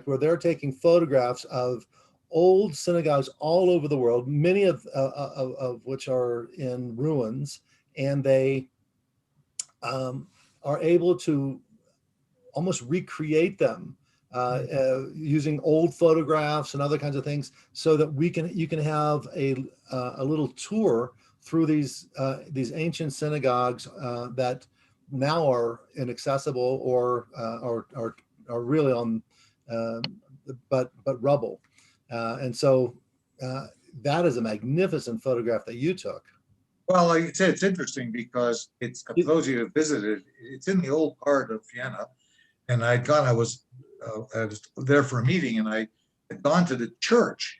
project where they're taking photographs of old synagogues all over the world, many of which are in ruins, and they are able to almost recreate them using old photographs and other kinds of things, so that you can have a little tour through these ancient synagogues that now are inaccessible or are really on but rubble, and so that is a magnificent photograph that you took. Well, like I said, it's interesting because it's, for those of you who visited, it's in the old part of Vienna. And I was there for a meeting, and I had gone to the church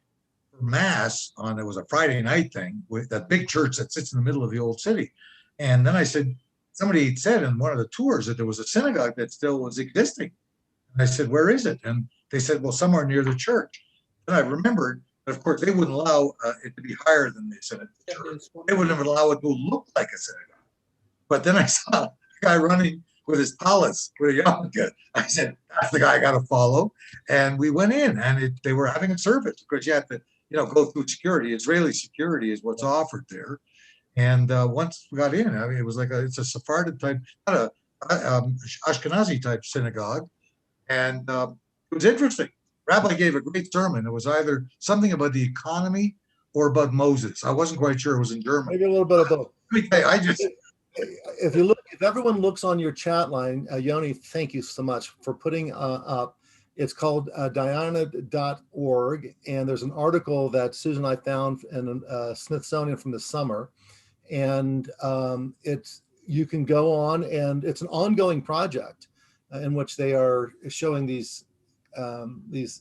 for mass it was a Friday night thing, with that big church that sits in the middle of the old city. And then I said, somebody said in one of the tours that there was a synagogue that still was existing. And I said, where is it? And they said, well, somewhere near the church. And I remembered, but of course, they wouldn't allow it to be higher than the church. They wouldn't allow it to look like a synagogue. But then I saw a guy running with his tallis, with a yarmulke. I said, that's the guy I got to follow. And we went in, and they were having a service, because you have to, go through security. Israeli security is what's offered there. And once we got in, I mean, it was like it's a Sephardic type, not a Ashkenazi type synagogue. And it was interesting. Rabbi gave a great sermon. It was either something about the economy or about Moses. I wasn't quite sure. It was in German. Maybe a little bit of both. If everyone looks on your chat line, Yoni, thank you so much for putting up. It's called diana.org, and there's an article that Susan and I found in Smithsonian from the summer, and you can go on, and it's an ongoing project in which they are showing these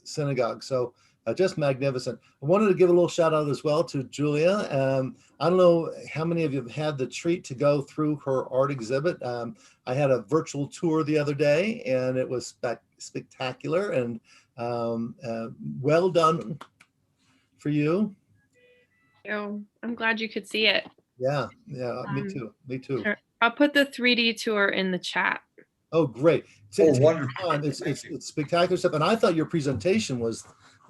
synagogues. So just magnificent. I wanted to give a little shout out as well to Julia. I don't know how many of you have had the treat to go through her art exhibit. I had a virtual tour the other day, and it was spectacular, and well done for you. I'm glad you could see it. Yeah, me too. Sure. I'll put the 3D tour in the chat. Oh, great. It's wonderful. It's spectacular stuff. And I thought your presentation was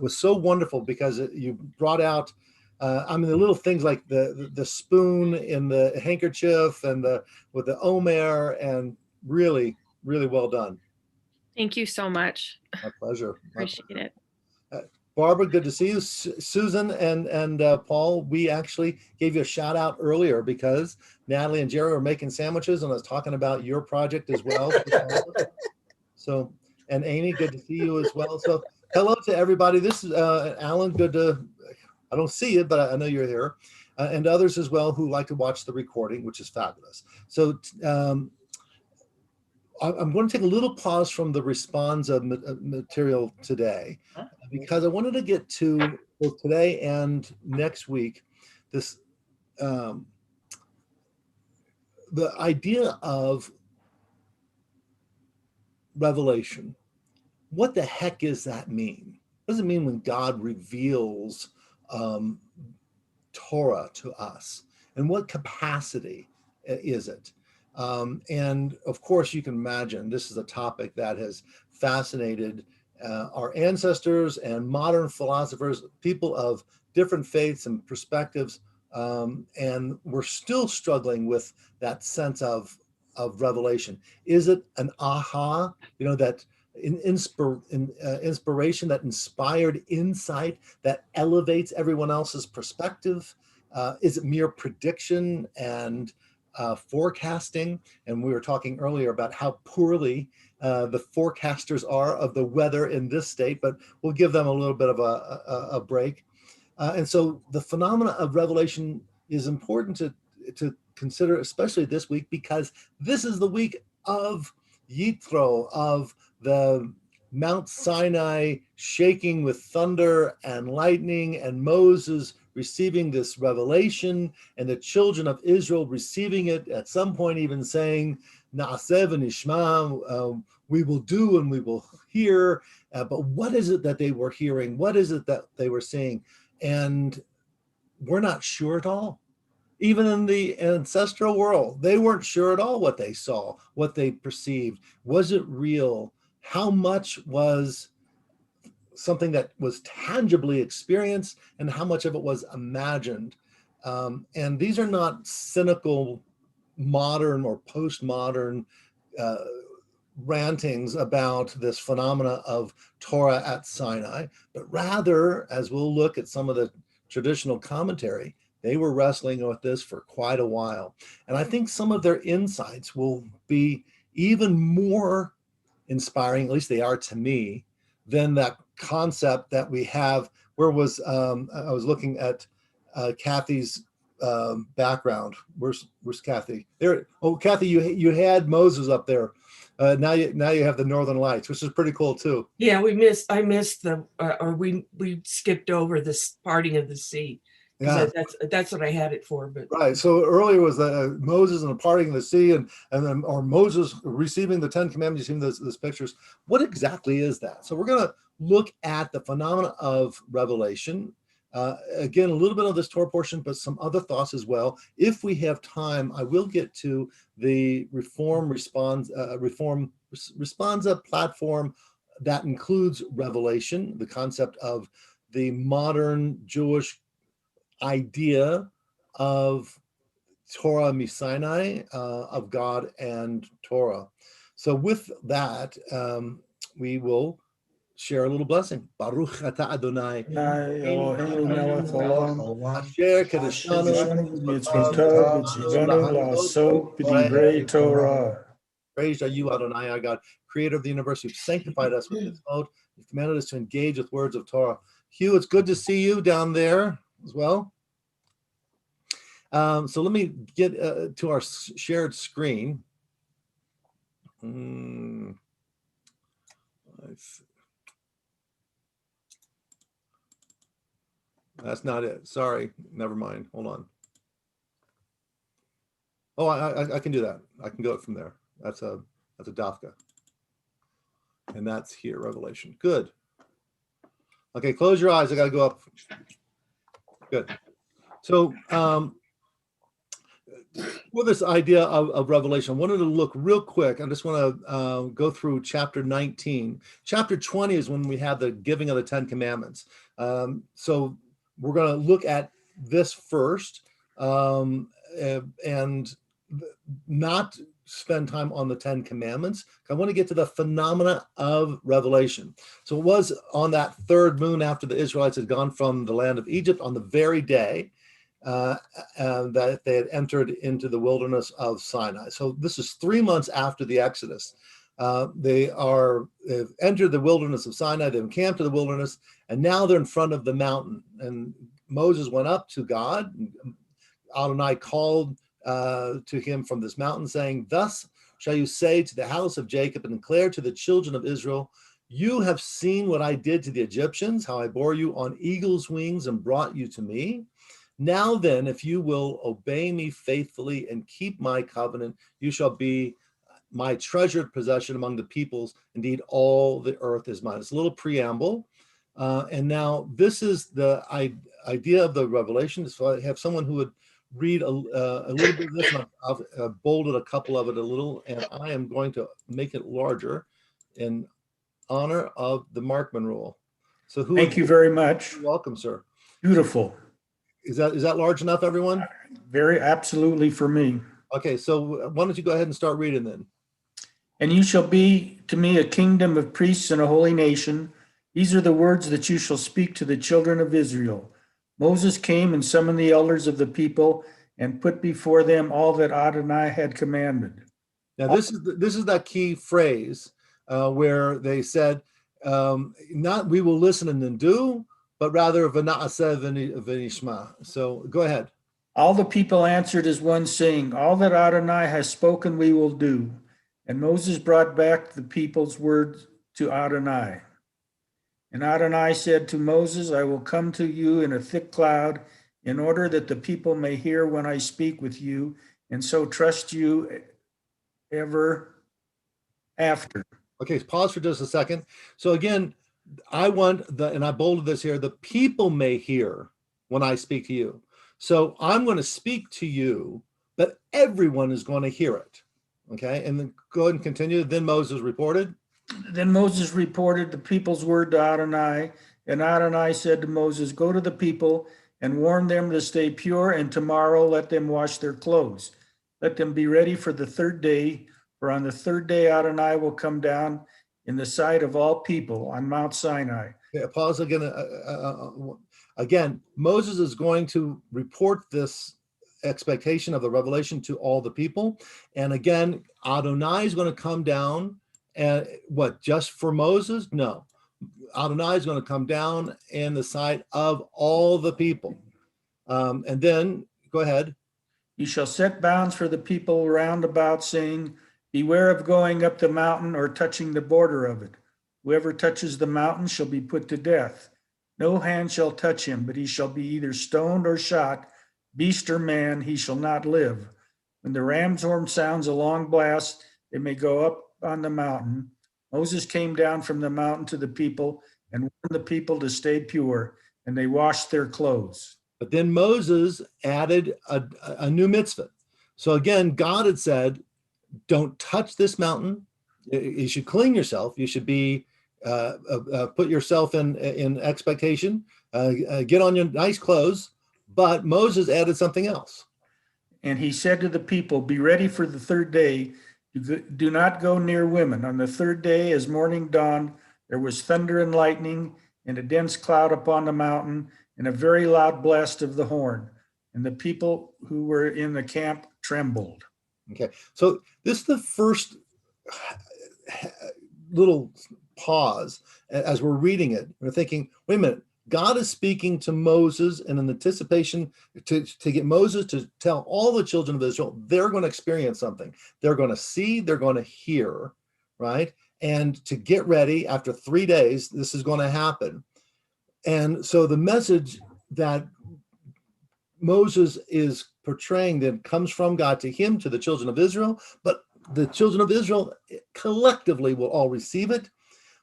so wonderful, because you brought out, the little things like the spoon in the handkerchief and with the Omer, and really, really well done. Thank you so much. My pleasure. Appreciate it. Barbara, good to see you. Susan and Paul, we actually gave you a shout out earlier because Natalie and Jerry were making sandwiches, and I was talking about your project as well. So, and Amy, good to see you as well. So hello to everybody. This is Alan. I don't see it, but I know you're here, and others as well who like to watch the recording, which is fabulous. So I'm going to take a little pause from the responsa material today, because I wanted to get to both today and next week this the idea of revelation. What the heck does that mean? What does it mean when God reveals Torah to us? And what capacity is it? And of course, you can imagine this is a topic that has fascinated our ancestors and modern philosophers, people of different faiths and perspectives, and we're still struggling with that sense of revelation. Is it an aha, that inspiration, that inspired insight that elevates everyone else's perspective? Is it mere prediction and forecasting? And we were talking earlier about how poorly the forecasters are of the weather in this state, but we'll give them a little bit of a break. And so the phenomena of revelation is important to consider, especially this week, because this is the week of Yitro, of the Mount Sinai shaking with thunder and lightning, and Moses receiving this revelation, and the children of Israel receiving it, at some point even saying, Na'aseh v'nishma, we will do and we will hear. But what is it that they were hearing? What is it that they were seeing? And we're not sure at all. Even in the ancestral world, they weren't sure at all what they saw, what they perceived. Was it real? How much was something that was tangibly experienced and how much of it was imagined. And these are not cynical modern or postmodern rantings about this phenomena of Torah at Sinai, but rather, as we'll look at some of the traditional commentary, they were wrestling with this for quite a while. And I think some of their insights will be even more inspiring, at least they are to me, than that concept that we have. Where was I was looking at Kathy's background. Where's Kathy? There. Oh, Kathy, you had Moses up there. Now you have the Northern Lights, which is pretty cool too. Yeah, I missed the, or we skipped over this parting of the sea. Yeah, that's what I had it for. But right. So earlier was the Moses and the parting of the sea, and then or Moses receiving the Ten Commandments. You've seen those pictures. What exactly is that? So we're going to look at the phenomena of revelation. Again, a little bit of this Torah portion, but some other thoughts as well. If we have time, I will get to the Reform Responsa platform that includes revelation, the concept of the modern Jewish idea of Torah Sinai, of God and Torah. So with that, we will share a little blessing. Baruch atah Adonai. Eloheinu melech haolam, Asher kedeshanu mitzvotav v'tzivanu la'asot b'divrei Torah. Praised are you, Adonai, our God, creator of the universe. You've sanctified us with this mode. You've commanded us to engage with words of Torah. Hugh, it's good to see you down there as well. So let me get to our shared screen. That's not it. Sorry. Never mind. Hold on. Oh, I can do that. I can go from there. That's a dafka. And that's here, Revelation. Good. Okay, close your eyes. I got to go up. Good. So for this idea of Revelation, I wanted to look real quick. I just want to go through chapter 19. Chapter 20 is when we have the giving of the Ten Commandments. So we're going to look at this first and not spend time on the Ten Commandments. I want to get to the phenomena of revelation. So it was on that third moon after the Israelites had gone from the land of Egypt, on the very day that they had entered into the wilderness of Sinai. So this is 3 months after the Exodus. They've entered the wilderness of Sinai, they've encamped in the wilderness, and now they're in front of the mountain. And Moses went up to God. Adonai called to him from this mountain, saying, "Thus shall you say to the house of Jacob and declare to the children of Israel, you have seen what I did to the Egyptians, how I bore you on eagle's wings and brought you to me. Now then, if you will obey me faithfully and keep my covenant, you shall be my treasured possession among the peoples. Indeed, all the earth is mine." It's a little preamble. And now this is the idea of the revelation. So I have someone who would read a little bit of this. I've bolded a couple of it a little, and I am going to make it larger in honor of the Markman rule. So Thank you very much. You're welcome, sir. Beautiful. Is that large enough, everyone? Very absolutely for me. Okay, so why don't you go ahead and start reading then? And you shall be to me a kingdom of priests and a holy nation. These are the words that you shall speak to the children of Israel. Moses came and summoned the elders of the people and put before them all that Adonai had commanded. Now, this is that key phrase where they said, not we will listen and then do, but rather v'na'aseh v'nishma. So go ahead. All the people answered as one, saying, all that Adonai has spoken we will do. And Moses brought back the people's words to Adonai. And Adonai said to Moses, I will come to you in a thick cloud in order that the people may hear when I speak with you, and so trust you ever after. Okay, pause for just a second. So again, I want and I bolded this here, the people may hear when I speak to you. So I'm going to speak to you, but everyone is going to hear it. Okay, and then go ahead and continue. Then Moses reported. Then Moses reported the people's word to Adonai, and Adonai said to Moses, "Go to the people and warn them to stay pure, and tomorrow let them wash their clothes. Let them be ready for the third day, for on the third day Adonai will come down in the sight of all people on Mount Sinai." Okay, pause again. Again, Moses is going to report this expectation of the revelation to all the people. And again, Adonai is going to come down, and what, just for Moses? No. Adonai is going to come down in the sight of all the people. And then, go ahead. "You shall set bounds for the people round about, saying, beware of going up the mountain or touching the border of it. Whoever touches the mountain shall be put to death. No hand shall touch him, but he shall be either stoned or shot, beast or man, he shall not live. When the ram's horn sounds a long blast, they may go up on the mountain." Moses came down from the mountain to the people and warned the people to stay pure, and they washed their clothes. But then Moses added a new mitzvah. So again, God had said, don't touch this mountain. You should clean yourself. You should be put yourself in expectation. Get on your nice clothes. But Moses added something else. And he said to the people, "Be ready for the third day. Do not go near women." On the third day, as morning dawned, there was thunder and lightning and a dense cloud upon the mountain and a very loud blast of the horn. And the people who were in the camp trembled. Okay, so this is the first little pause as we're reading it. We're thinking, wait a minute, God is speaking to Moses in an anticipation to get Moses to tell all the children of Israel they're going to experience something. They're going to see, they're going to hear, right? And to get ready after 3 days, this is going to happen. And so the message that Moses is portraying that comes from God to him, to the children of Israel, but the children of Israel collectively will all receive it.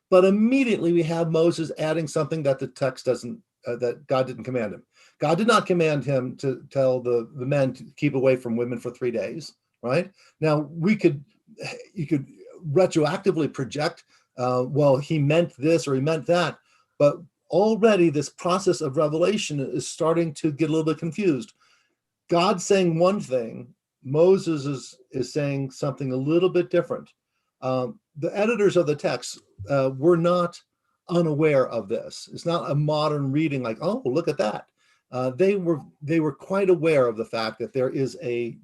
But immediately we have Moses adding something that the text doesn't, that God didn't command him. God did not command him to tell the men to keep away from women for 3 days, right? Now you could retroactively project, well, he meant this or he meant that, but already this process of revelation is starting to get a little bit confused. God's saying one thing, Moses is saying something a little bit different. The editors of the text were not unaware of this. It's not a modern reading like, oh, look at that. They were quite aware of the fact that there is a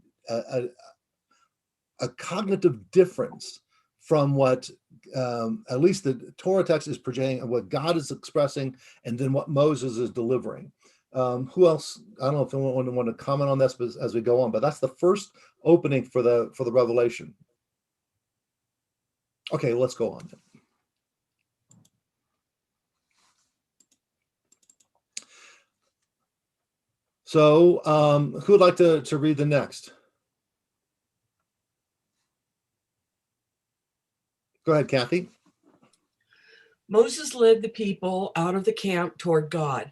cognitive difference from what at least the Torah text is projecting and what God is expressing, and then what Moses is delivering. Who else? I don't know if anyone want to comment on this as we go on, but that's the first opening for the revelation. Okay, let's go on. So, who would like to read the next? Go ahead, Kathy. Moses led the people out of the camp toward God,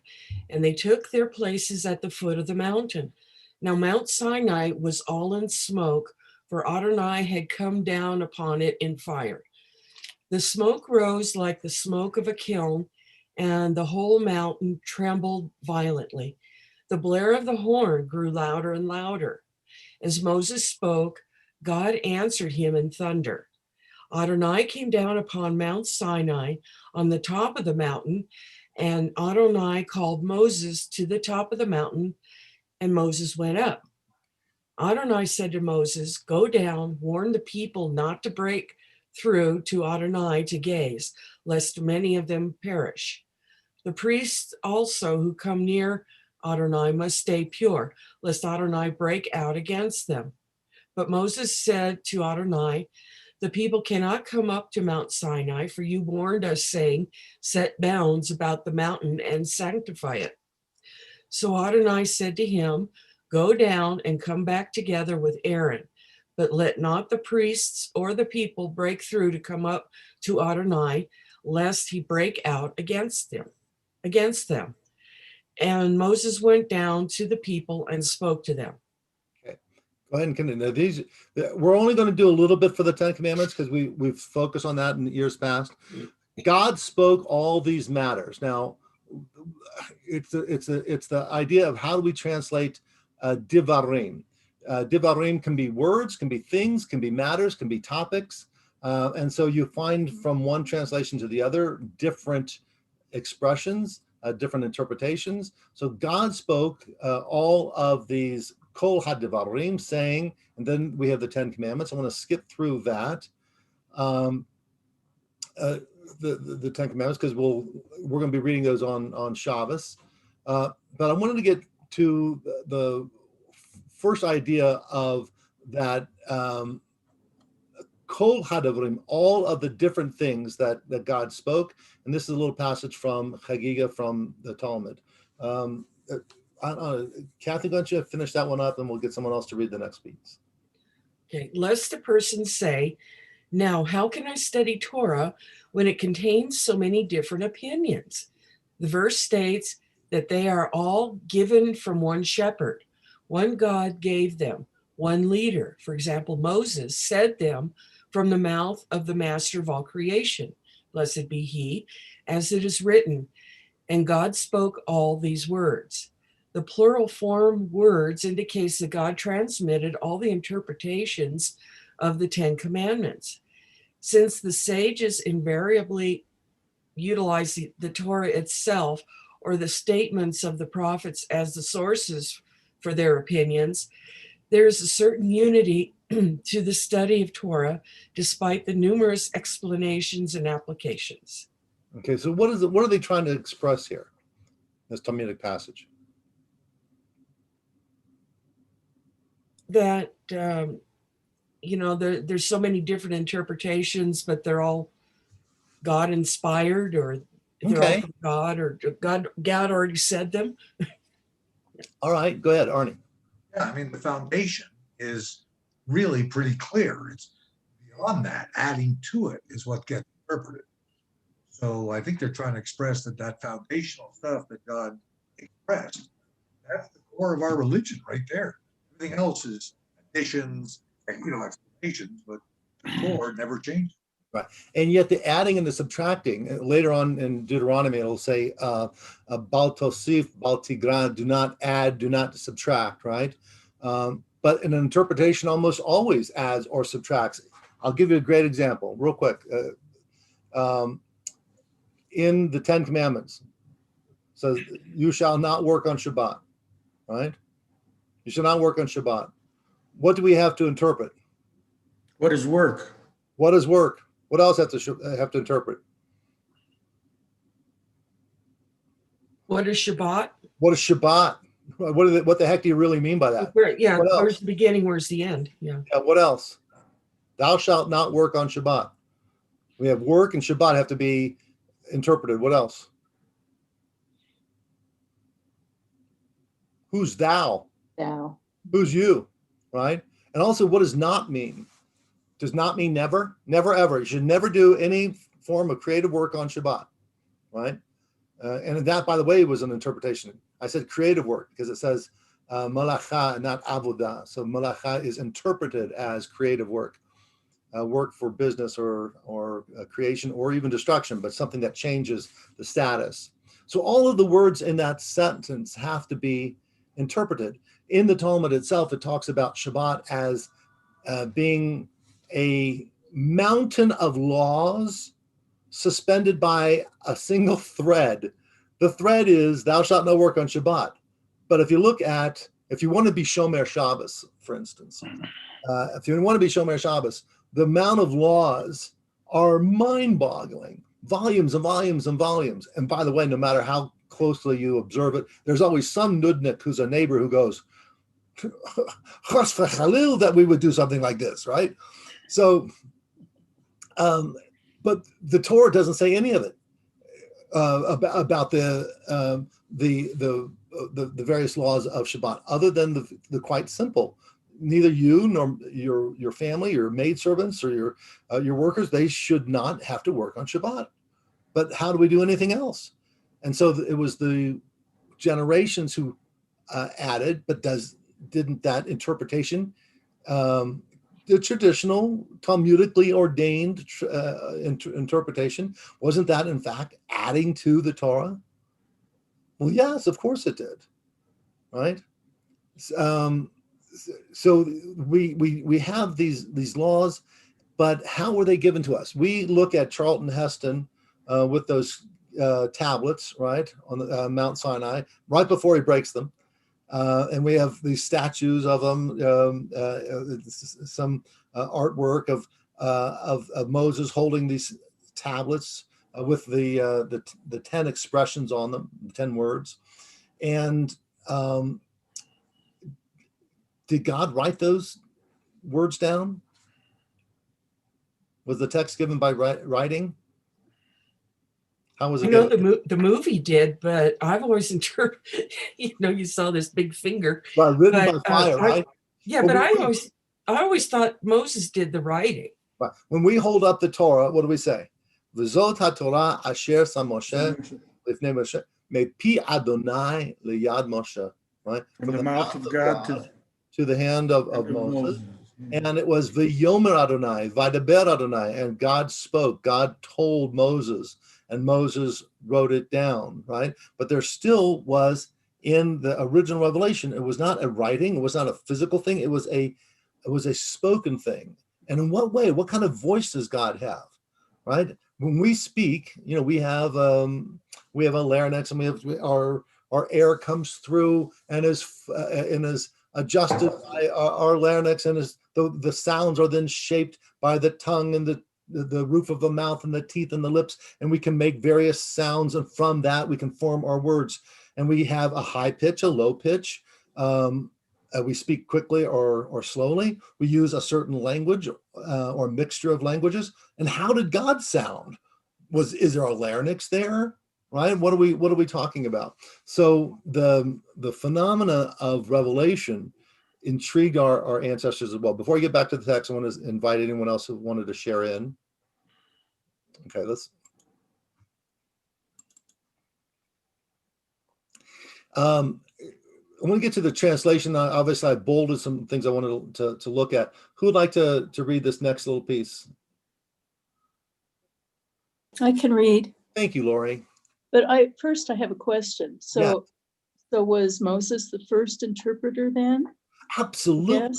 and they took their places at the foot of the mountain. Now Mount Sinai was all in smoke, for Adonai had come down upon it in fire. The smoke rose like the smoke of a kiln, and the whole mountain trembled violently. The blare of the horn grew louder and louder. As Moses spoke, God answered him in thunder. Adonai came down upon Mount Sinai on the top of the mountain, and Adonai called Moses to the top of the mountain, and Moses went up. Adonai said to Moses, "Go down, warn the people not to break through to Adonai to gaze, lest many of them perish. The priests also who come near Adonai must stay pure, lest Adonai break out against them." But Moses said to Adonai, "The people cannot come up to Mount Sinai, for you warned us, saying, 'Set bounds about the mountain and sanctify it.'" So Adonai said to him, "Go down and come back together with Aaron, but let not the priests or the people break through to come up to Adonai, lest he break out against them." And Moses went down to the people and spoke to them. Okay. Go ahead and continue. Now, we're only going to do a little bit for the Ten Commandments because we've focused on that in years past. God spoke all these matters. Now, it's the idea of how do we translate divarim. Divarim can be words, can be things, can be matters, can be topics. And so you find from one translation to the other different expressions, different interpretations. So God spoke all of these kol hadivarim, saying, and then we have the Ten Commandments. I want to skip through that. The Ten Commandments, because we're going to be reading those on Shabbos. But I wanted to get to the first idea of that kol hadavrim, all of the different things that God spoke. And this is a little passage from Chagiga from the Talmud. Kathy, why don't you finish that one up and we'll get someone else to read the next piece. Okay, lest the person say, now, how can I study Torah when it contains so many different opinions? The verse states that they are all given from one shepherd. One God gave them, one leader. For example, Moses said them from the mouth of the master of all creation. Blessed be he, as it is written, and God spoke all these words. The plural form words indicates that God transmitted all the interpretations of the Ten Commandments. Since the sages invariably utilize the Torah itself or the statements of the prophets as the sources for their opinions, there's a certain unity to the study of Torah, despite the numerous explanations and applications. Okay, so what are they trying to express here, this Talmudic passage? That there's so many different interpretations, but they're all God inspired, or they're all from God, or God already said them. All right, go ahead, Arnie. Yeah, I mean, the foundation is really pretty clear. It's beyond that, adding to it is what gets interpreted. So I think they're trying to express that foundational stuff that God expressed, that's the core of our religion right there. Everything else is additions, explanations, but the core never changes. Right. And yet the adding and the subtracting, later on in Deuteronomy, it'll say, Bal tosif, bal tigran, do not add, do not subtract, right? But an interpretation almost always adds or subtracts. I'll give you a great example, real quick. In the Ten Commandments, it says, you shall not work on Shabbat, right? You shall not work on Shabbat. What do we have to interpret? What is work? What is work? What else have to interpret? What is Shabbat? What is Shabbat? What the heck do you really mean by that? Yeah, where's the beginning? Where's the end? Yeah. What else? Thou shalt not work on Shabbat. We have work and Shabbat have to be interpreted. What else? Who's thou? Thou. Who's you? Right? And also, what does not mean? Does not mean never, never, ever. You should never do any form of creative work on Shabbat, right? And that, by the way, was an interpretation. I said creative work because it says malacha and not avodah. So malacha is interpreted as creative work, work for business or creation or even destruction, but something that changes the status. So all of the words in that sentence have to be interpreted. In the Talmud itself, it talks about Shabbat as being a mountain of laws suspended by a single thread. The thread is thou shalt not work on Shabbat. But if you want to be Shomer Shabbos, for instance, if you want to be Shomer Shabbos, the amount of laws are mind-boggling, volumes and volumes and volumes. And by the way, no matter how closely you observe it, there's always some nudnik who's a neighbor who goes, chas v'chalil, that we would do something like this, right? So, but the Torah doesn't say any of it about the various laws of Shabbat, other than the quite simple. Neither you nor your family, your maidservants, or your workers, they should not have to work on Shabbat. But how do we do anything else? And so it was the generations who added, but didn't that interpretation The traditional Talmudically ordained interpretation, wasn't that in fact adding to the Torah? Well, yes, of course it did, right? So we have these laws, but how were they given to us? We look at Charlton Heston with those tablets, right, on the Mount Sinai, right before he breaks them. And we have these statues of them, some artwork of Moses holding these tablets with the 10 expressions on them, the 10 words. And did God write those words down? Was the text given by writing? How was it I know given? the movie did, but I've always interpreted, you saw this big finger. Well, written But by fire, right? yeah, Well, but I always thought Moses did the writing. right. When we hold up the Torah, what do we say? V'zot haTorah asher sam Moshe lifnei Moshe mepi Adonai liyad Moshe, right? From the mouth of God to the hand of Moses. And it was V'yomer Adonai, V'daber Adonai, and God spoke. God told Moses, and Moses wrote it down, right? But there still was in the original revelation, it was not a writing, it was not a physical thing, it was a spoken thing. And in what way? What kind of voice does God have, right? When we speak, we have a larynx, and we have our air comes through and is adjusted by our larynx, and the sounds are then shaped by the tongue and the roof of the mouth and the teeth and the lips, and we can make various sounds, and from that we can form our words. And we have a high pitch, a low pitch. We speak quickly or slowly. We use a certain language or mixture of languages. And how did God sound? Is there a larynx there? Right? What are we talking about? So the phenomena of revelation intrigued our ancestors as well. Before I get back to the text, I want to invite anyone else who wanted to share in. Okay, I want to get to the translation. Obviously, I bolded some things I wanted to look at. Who would like to read this next little piece? I can read. Thank you, Lori. But first I have a question. So was Moses the first interpreter then? Absolutely.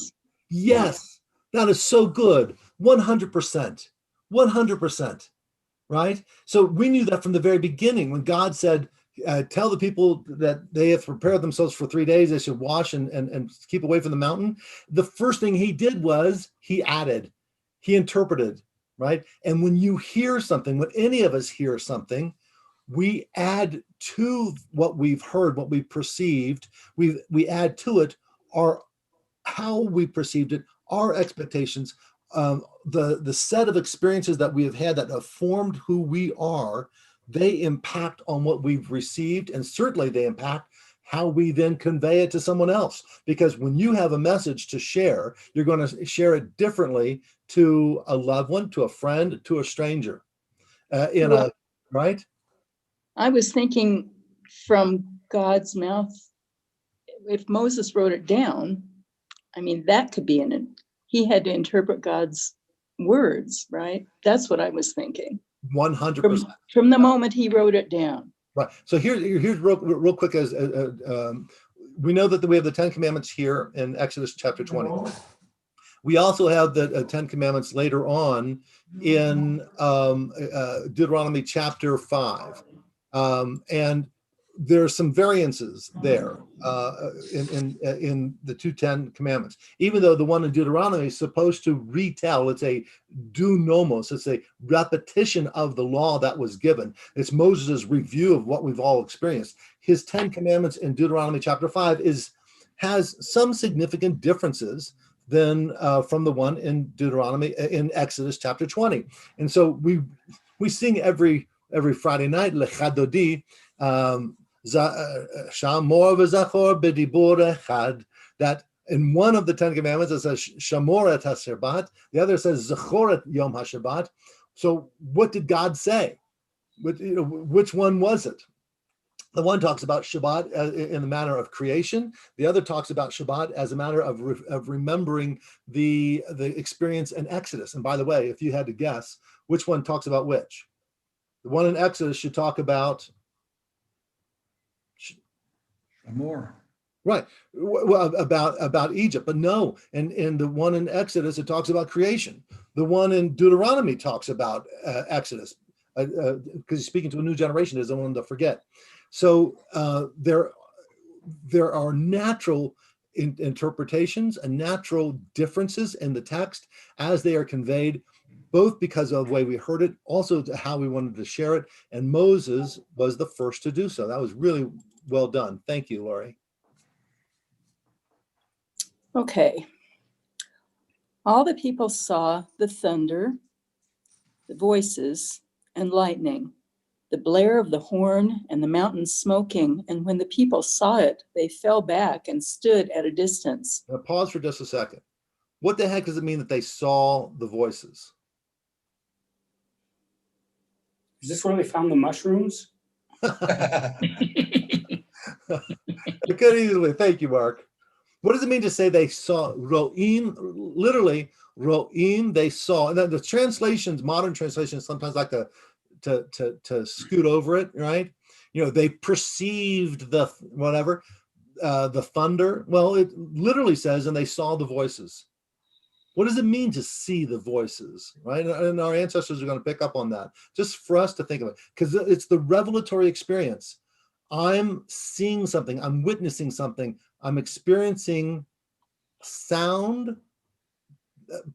Yes. That is so good. 100%. 100%. Right? So we knew that from the very beginning when God said, tell the people that they have prepared themselves for 3 days, they should wash and keep away from the mountain. The first thing he did was he added, he interpreted, right? And when you hear something, when any of us hear something, we add to what we've heard, what we've perceived. We add to it how we perceived it, our expectations, the set of experiences that we have had that have formed who we are. They impact on what we've received, and certainly they impact how we then convey it to someone else. Because when you have a message to share, you're going to share it differently to a loved one, to a friend, to a stranger. Right? I was thinking from God's mouth, if Moses wrote it down, I mean, that could be he had to interpret God's words, right? That's what I was thinking. 100%. From the moment he wrote it down. Right. So here's real quick, as we know that we have the 10 Commandments here in Exodus chapter 20. We also have the 10 Commandments later on in Deuteronomy chapter 5. And there's some variances there in the 10 Commandments. Even though the one in Deuteronomy is supposed to retell, it's a do nomos, it's a repetition of the law that was given. It's Moses' review of what we've all experienced. His 10 Commandments in Deuteronomy chapter 5 has some significant differences than from the one in in Exodus chapter 20. And so we sing every Friday night, Lechadodi, Shamor v'zachor b'dibur echad, that in one of the 10 Commandments it says Shamor et HaShabbat, the other says Zachor et Yom HaShabbat. So what did God say? Which one was it? The one talks about Shabbat in the manner of creation. The other talks about Shabbat as a matter of remembering the experience in Exodus. And by the way, if you had to guess, which one talks about which? The one in Exodus should talk about More. right, well, about Egypt, but no. And in the one in Exodus, it talks about creation. The one in Deuteronomy talks about Exodus, because he's speaking to a new generation. He doesn't want them to forget. So there are natural interpretations and natural differences in the text as they are conveyed, both because of the way we heard it, also to how we wanted to share it. And Moses was the first to do so. That was really well done. Thank you, Laurie. Okay. All the people saw the thunder, the voices, and lightning, the blare of the horn, and the mountain smoking. And when the people saw it, they fell back and stood at a distance. Now pause for just a second. What the heck does it mean that they saw the voices? Is this where they found the mushrooms? It could easily. Thank you, Mark. What does it mean to say they saw? Ro'im, literally, Ro'im, they saw. And then the translations, modern translations, sometimes like to scoot over it, right? You know, they perceived the whatever, the thunder. Well, it literally says, and they saw the voices. What does it mean to see the voices, right? And our ancestors are going to pick up on that, just for us to think of it, because it's the revelatory experience. I'm seeing something, I'm witnessing something, I'm experiencing sound,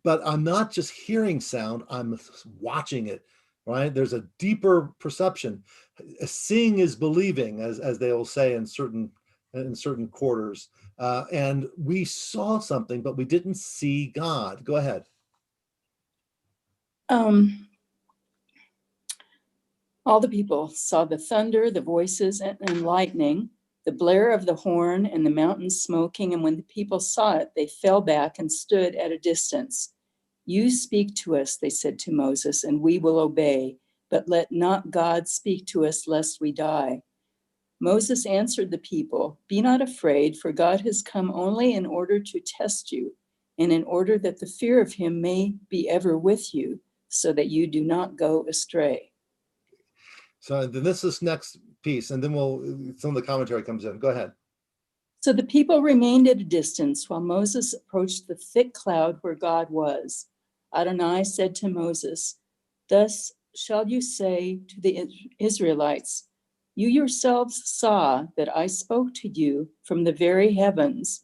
but I'm not just hearing sound, I'm watching it, right? There's a deeper perception. Seeing is believing, as they will say in certain quarters. And we saw something, but we didn't see God. Go ahead. All the people saw the thunder, the voices, and lightning, the blare of the horn, and the mountain smoking. And when the people saw it, they fell back and stood at a distance. You speak to us, they said to Moses, and we will obey. But let not God speak to us, lest we die. Moses answered the people, be not afraid, for God has come only in order to test you, and in order that the fear of him may be ever with you, so that you do not go astray. So then this is next piece, and then some of the commentary comes in. Go ahead. So the people remained at a distance while Moses approached the thick cloud where God was. Adonai said to Moses, thus shall you say to the Israelites, you yourselves saw that I spoke to you from the very heavens.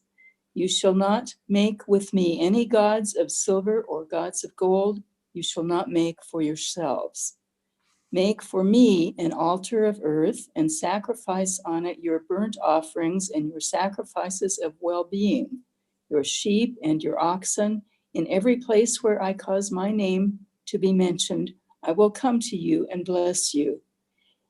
You shall not make with me any gods of silver or gods of gold. You shall not make for yourselves. Make for me an altar of earth and sacrifice on it your burnt offerings and your sacrifices of well-being, your sheep and your oxen. In every place where I cause my name to be mentioned, I will come to you and bless you.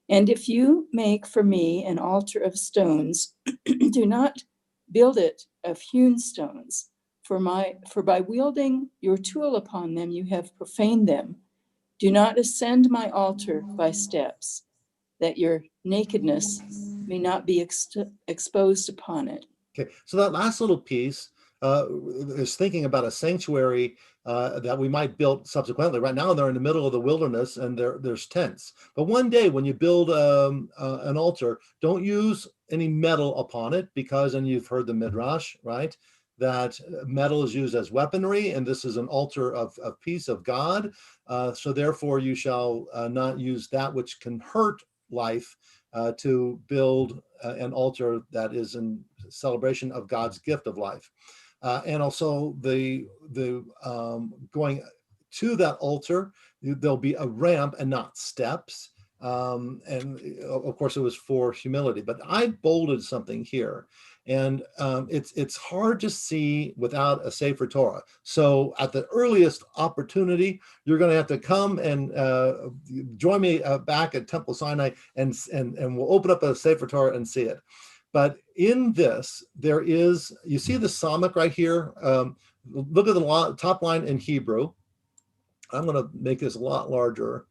And if you make for me an altar of stones, do not build it of hewn stones, for by wielding your tool upon them, you have profaned them. Do not ascend my altar by steps, that your nakedness may not be exposed upon it. Okay, so that last little piece is thinking about a sanctuary that we might build subsequently. Right now, they're in the middle of the wilderness, and there's tents. But one day, when you build an altar, don't use any metal upon it, because, and you've heard the midrash, right? That metal is used as weaponry, and this is an altar of peace of God. So therefore, you shall not use that which can hurt life to build an altar that is in celebration of God's gift of life. And also the going to that altar, there'll be a ramp and not steps. And of course, it was for humility. But I bolded something here. And it's hard to see without a Sefer Torah. So at the earliest opportunity, you're going to have to come and join me back at Temple Sinai, and we'll open up a Sefer Torah and see it. But in this, there is, you see the Samach right here. Look at the top line in Hebrew. I'm going to make this a lot larger.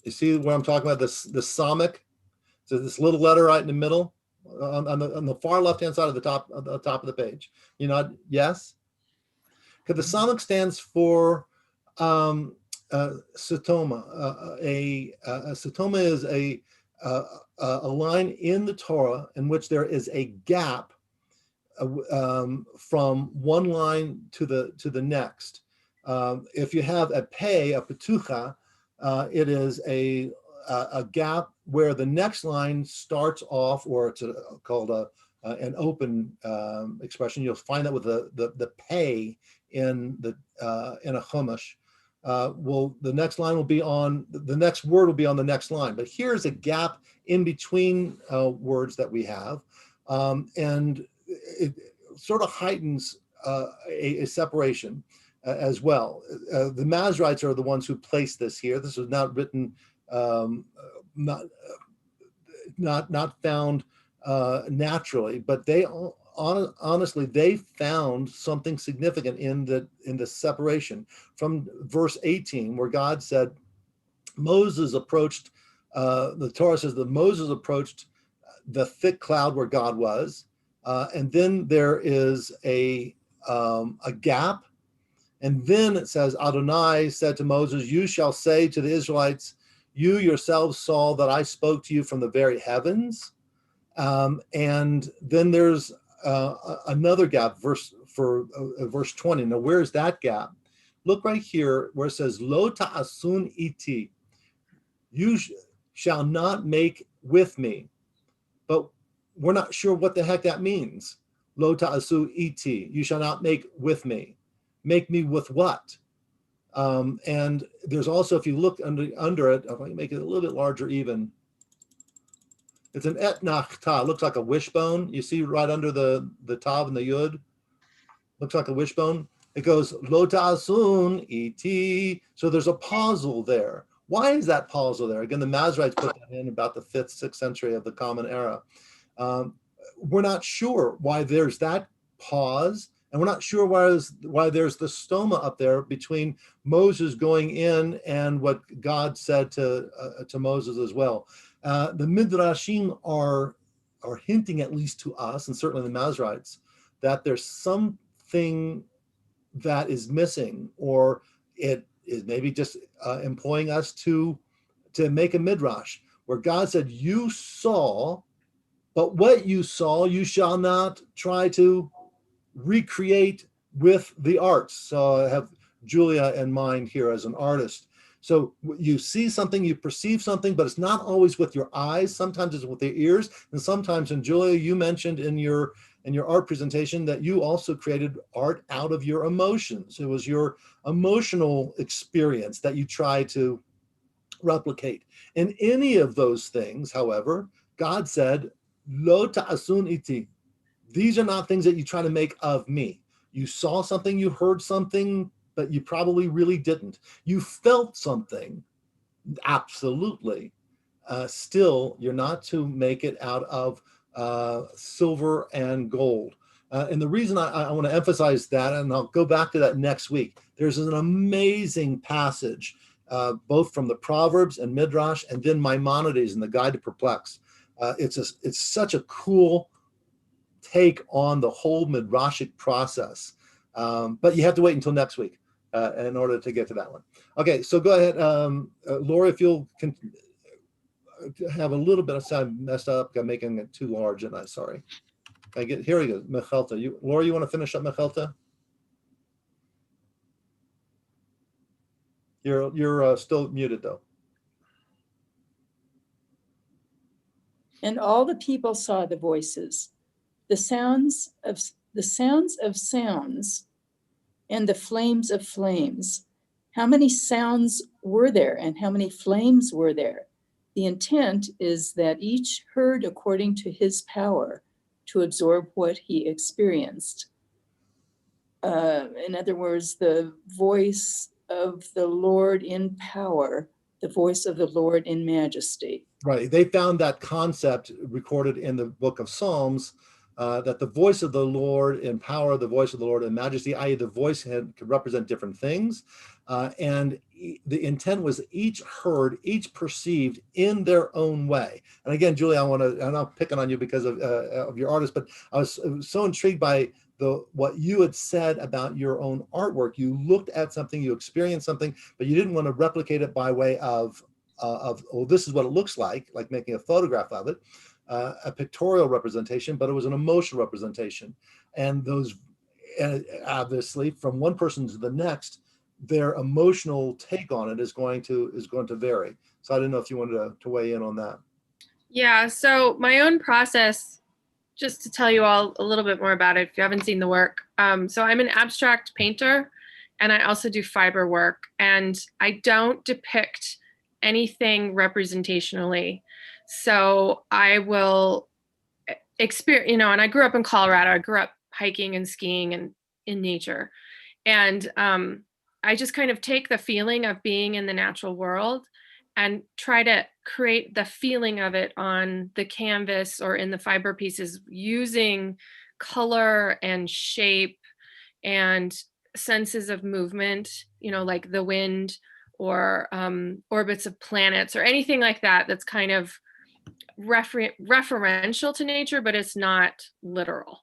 You see what I'm talking about? The Samach. So this little letter right in the middle, on the far left-hand side of the top of the page. You know, yes? Because the samach stands for sotoma. A sotoma is a line in the Torah in which there is a gap from one line to the next. If you have a petucha, it is a gap where the next line starts off, or it's called an open expression. You'll find that with the pay in a chumash. The next line will be on the next word will be on the next line. But here's a gap in between words that we have, and it sort of heightens a separation as well. The Masoretes are the ones who placed this here. This was not written, not found naturally, but they honestly they found something significant in the separation from verse 18, where God said Moses approached. The Torah says that Moses approached the thick cloud where God was, and then there is a gap. And then it says, Adonai said to Moses, you shall say to the Israelites, you yourselves saw that I spoke to you from the very heavens. And then there's another gap, verse 20. Now, where's that gap? Look right here where it says, Lo ta'asun iti. You shall not make with me. But we're not sure what the heck that means. Lo ta'asu iti. You shall not make with me. Make me with what? And there's also, if you look under it, if I can make it a little bit larger even, it's an etnach ta. It looks like a wishbone. You see right under the tav and the yud? Looks like a wishbone. It goes, lo ta'asun iti. So there's a pausal there. Why is that pausal there? Again, the Masoretes put that in about the 5th, 6th century of the Common Era. We're not sure why there's that pause. And we're not sure why there's the stoma up there between Moses going in and what God said to Moses as well. The Midrashim are hinting, at least to us, and certainly the Masoretes, that there's something that is missing, or it is maybe just employing us to make a midrash where God said, you saw, but what you saw, you shall not try to recreate with the arts. So I have Julia in mind here as an artist. So you see something, you perceive something, but it's not always with your eyes. Sometimes it's with your ears. And sometimes, and Julia, you mentioned in your art presentation that you also created art out of your emotions. It was your emotional experience that you tried to replicate. In any of those things, however, God said, Lo ta'asun iti. These are not things that you try to make of me. You saw something, you heard something, but you probably really didn't. You felt something, absolutely. Still, you're not to make it out of silver and gold. And the reason I want to emphasize that, and I'll go back to that next week, there's an amazing passage, both from the Proverbs and Midrash, and then Maimonides in the Guide to Perplex. It's such a cool take on the whole midrashic process. But you have to wait until next week in order to get to that one. Okay, so go ahead, Laura, if you'll have a little bit of time messed up, I'm making it too large, and I'm sorry. Here we go, Mechelta. Laura, you want to finish up Mechelta? You're still muted though. And all the people saw the voices, the sounds of sounds, and the flames of flames. How many sounds were there, and how many flames were there? The intent is that each heard according to his power to absorb what he experienced. In other words, the voice of the Lord in power, the voice of the Lord in majesty. Right. They found that concept recorded in the book of Psalms, that the voice of the Lord in power, the voice of the Lord in majesty, i.e. the voice could represent different things. And the intent was each heard, each perceived in their own way. And again, Julie, I'm not picking on you because of your artist, but I was so intrigued by what you had said about your own artwork. You looked at something, you experienced something, but you didn't want to replicate it by way of oh, this is what it looks like making a photograph of it, a pictorial representation, but it was an emotional representation. And those, obviously, from one person to the next, their emotional take on it is going to vary. So I didn't know if you wanted to weigh in on that. Yeah, so my own process, just to tell you all a little bit more about it if you haven't seen the work. So I'm an abstract painter, and I also do fiber work, and I don't depict anything representationally. So I will experience, and I grew up in Colorado. I grew up hiking and skiing and in nature. And I just kind of take the feeling of being in the natural world and try to create the feeling of it on the canvas or in the fiber pieces using color and shape and senses of movement, like the wind or orbits of planets or anything like that that's kind of referential to nature, but it's not literal.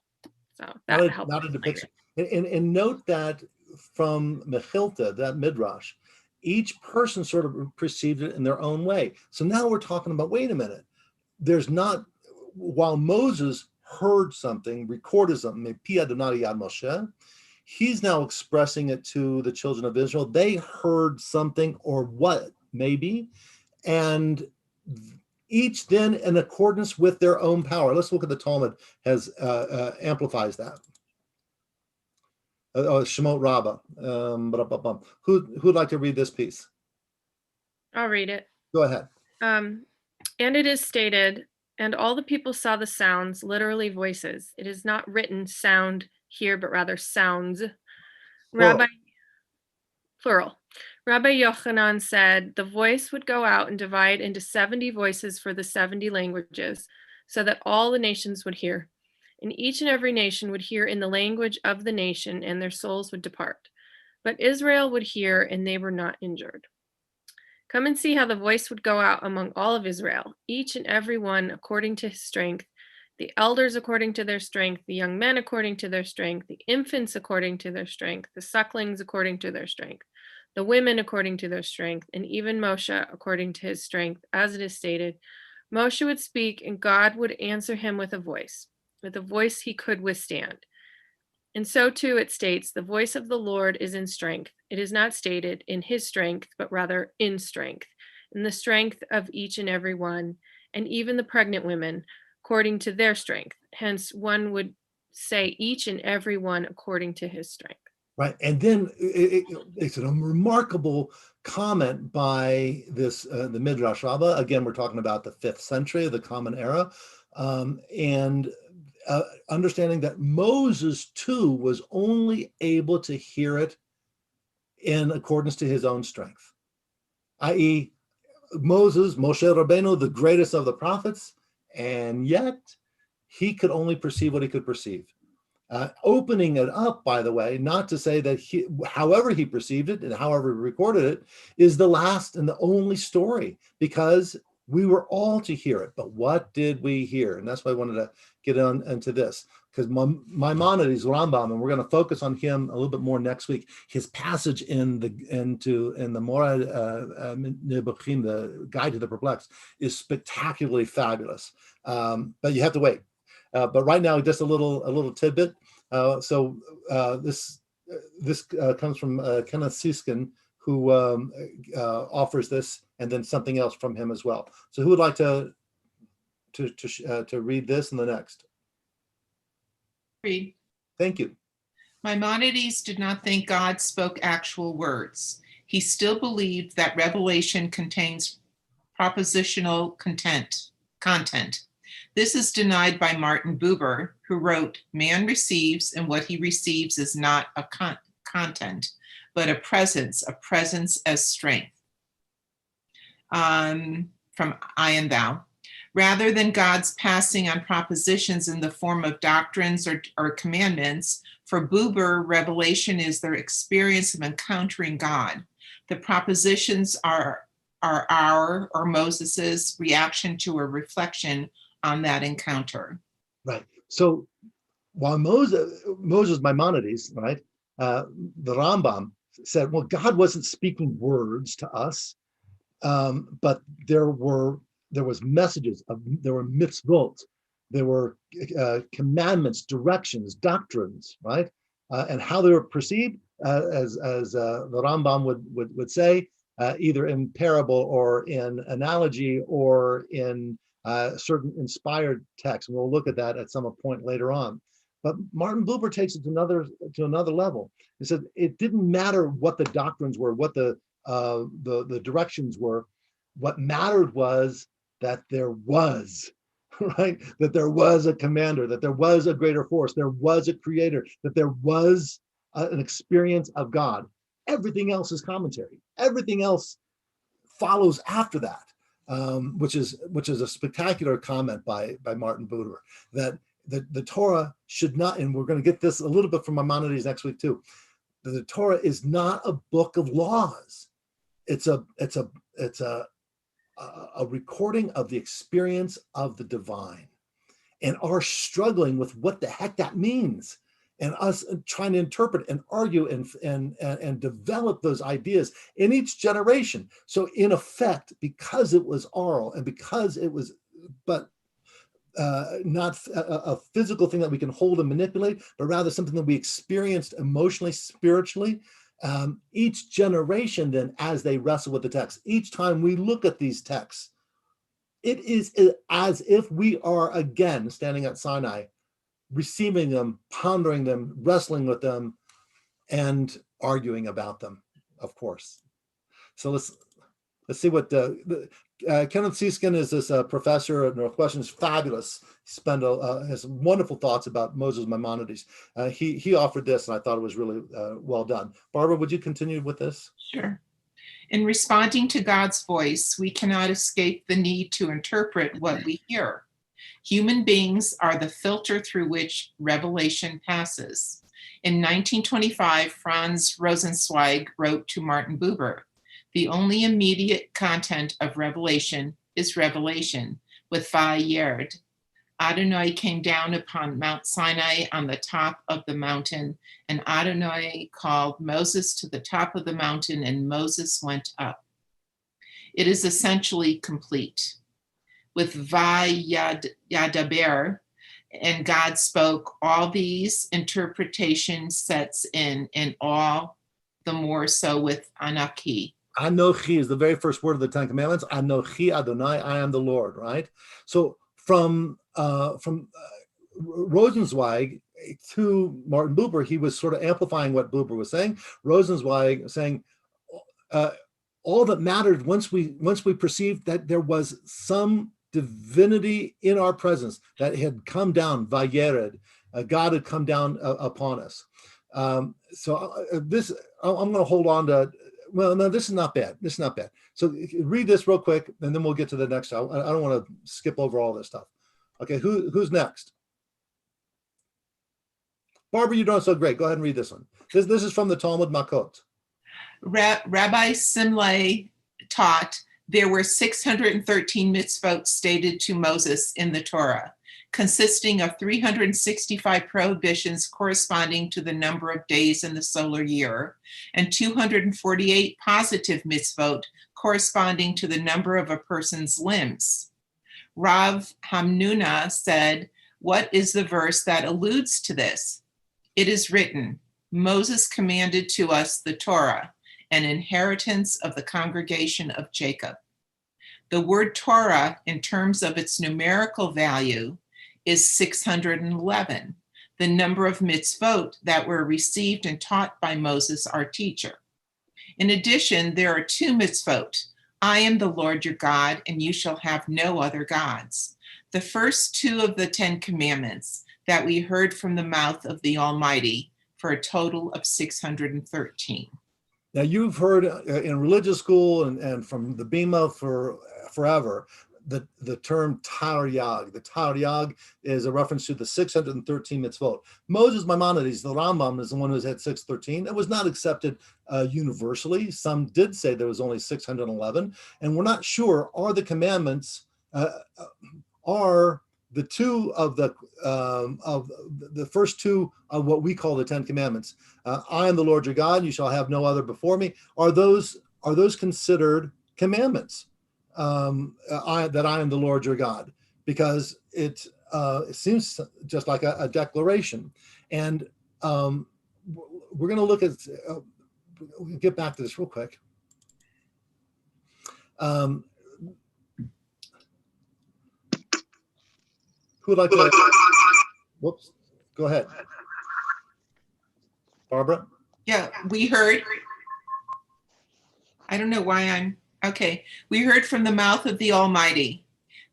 So that helps. Not a depiction. And note that from Mechilta, that midrash, each person sort of perceived it in their own way. So now we're talking about, wait a minute, there's not, while Moses heard something, recorded something, Moshe, he's now expressing it to the children of Israel. They heard something, or what, maybe, and each then in accordance with their own power. Let's look at the Talmud has amplifies that. Shemot Rabbah. Who'd like to read this piece? I'll read it. Go ahead. And it is stated, and all the people saw the sounds, literally voices. It is not written sound here, but rather sounds. Plural. Rabbi Yochanan said the voice would go out and divide into 70 voices for the 70 languages, so that all the nations would hear. And each and every nation would hear in the language of the nation, and their souls would depart. But Israel would hear, and they were not injured. Come and see how the voice would go out among all of Israel, each and every one according to his strength, the elders according to their strength, the young men according to their strength, the infants according to their strength, the sucklings according to their strength, the women according to their strength, and even Moshe according to his strength. As it is stated, Moshe would speak, and God would answer him with a voice he could withstand. And so too it states, the voice of the Lord is in strength. It is not stated in his strength, but rather in strength, in the strength of each and every one, and even the pregnant women, according to their strength. Hence, one would say each and every one according to his strength. Right. And then it's a remarkable comment by this, the Midrash Rabbah. Again, we're talking about the 5th century, the Common Era. And understanding that Moses too was only able to hear it in accordance to his own strength, i.e. Moshe Rabbeinu, the greatest of the prophets, and yet he could only perceive what he could perceive. Opening it up, by the way, not to say that however he perceived it and however he recorded it is the last and the only story, because we were all to hear it. But what did we hear? And that's why I wanted to get on into this, because Maimonides, Rambam, and we're going to focus on him a little bit more next week. His passage in the Morad Nebuchim, the Guide to the Perplexed, is spectacularly fabulous. But you have to wait. But right now, just a little tidbit. This comes from Kenneth Siskin, who offers this, and then something else from him as well. So who would like to read this and the next? Read. Thank you. Maimonides did not think God spoke actual words. He still believed that revelation contains propositional content. This is denied by Martin Buber, who wrote, "Man receives, and what he receives is not a content, but a presence as strength." From I and Thou. Rather than God's passing on propositions in the form of doctrines or commandments, for Buber, revelation is their experience of encountering God. The propositions are our or Moses's reaction to a reflection on that encounter. Right. So while Moses Maimonides, right, the Rambam said, well, God wasn't speaking words to us, but there was messages, there were mitzvot, there were commandments, directions, doctrines, right, and how they were perceived, as the Rambam would say, either in parable or in analogy or in certain inspired texts. And we'll look at that at some point later on. But Martin Buber takes it to another level. He said it didn't matter what the doctrines were, what the directions were. What mattered was that there was, right? That there was a commander, that there was a greater force, there was a creator, that there was an experience of God. Everything else is commentary. Everything else follows after that, which is a spectacular comment by Martin Buber, that the Torah should not, and we're going to get this a little bit from Maimonides next week too. The Torah is not a book of laws. It's a recording of the experience of the divine, and our struggling with what the heck that means, and us trying to interpret and argue and develop those ideas in each generation. So in effect, because it was oral and because it was, but not a physical thing that we can hold and manipulate, but rather something that we experienced emotionally, spiritually. Each generation then, as they wrestle with the text, each time we look at these texts, it is as if we are again standing at Sinai, receiving them, pondering them, wrestling with them, and arguing about them, of course. So let's see what Kenneth Seeskin is. This professor at Northwestern, is fabulous. He has wonderful thoughts about Moses Maimonides. He offered this, and I thought it was really well done. Barbara, would you continue with this? Sure. In responding to God's voice, we cannot escape the need to interpret what we hear. Human beings are the filter through which revelation passes. In 1925, Franz Rosenzweig wrote to Martin Buber, "The only immediate content of revelation is revelation, with Vayerd. Adonai came down upon Mount Sinai on the top of the mountain, and Adonai called Moses to the top of the mountain, and Moses went up." It is essentially complete. With Vayadaber, and God spoke, all these interpretation sets in, and all the more so with Anaki. Anochi is the very first word of the Ten Commandments. Anochi Adonai, I am the Lord, right? So from Rosenzweig to Martin Buber, he was sort of amplifying what Buber was saying. Rosenzweig saying, all that mattered once we perceived that there was some divinity in our presence that had come down, Vayered, God had come down upon us. This, I'm going to hold on to. Well, no, this is not bad. This is not bad. So read this real quick, and then we'll get to the next. I don't want to skip over all this stuff. Okay, who's next? Barbara, you're doing so great. Go ahead and read this one. This is from the Talmud Makot. Rabbi Simlai taught there were 613 mitzvot stated to Moses in the Torah, consisting of 365 prohibitions corresponding to the number of days in the solar year, and 248 positive mitzvot corresponding to the number of a person's limbs. Rav Hamnuna said, "What is the verse that alludes to this? It is written, Moses commanded to us the Torah, an inheritance of the congregation of Jacob." The word Torah, in terms of its numerical value, is 611, the number of mitzvot that were received and taught by Moses, our teacher. In addition, there are 2 mitzvot. I am the Lord your God, and you shall have no other gods. The first 2 of the 10 commandments that we heard from the mouth of the Almighty, for a total of 613. Now, you've heard in religious school and from the Bima for forever the term Taryag. The Taryag is a reference to the 613 mitzvot. Moses Maimonides, the Rambam, is the one who had 613. It was not accepted universally. Some did say there was only 611, and we're not sure, are the commandments, are the two of the first two of what we call the 10 commandments, I am the Lord your God, you shall have no other before me, are those considered commandments? That I am the Lord your God, because it seems just like a declaration. And we're going to look at, we'll get back to this real quick. Who would like to, whoops, go ahead. Barbara? Yeah, we heard. I don't know why I'm, okay. We heard from the mouth of the Almighty.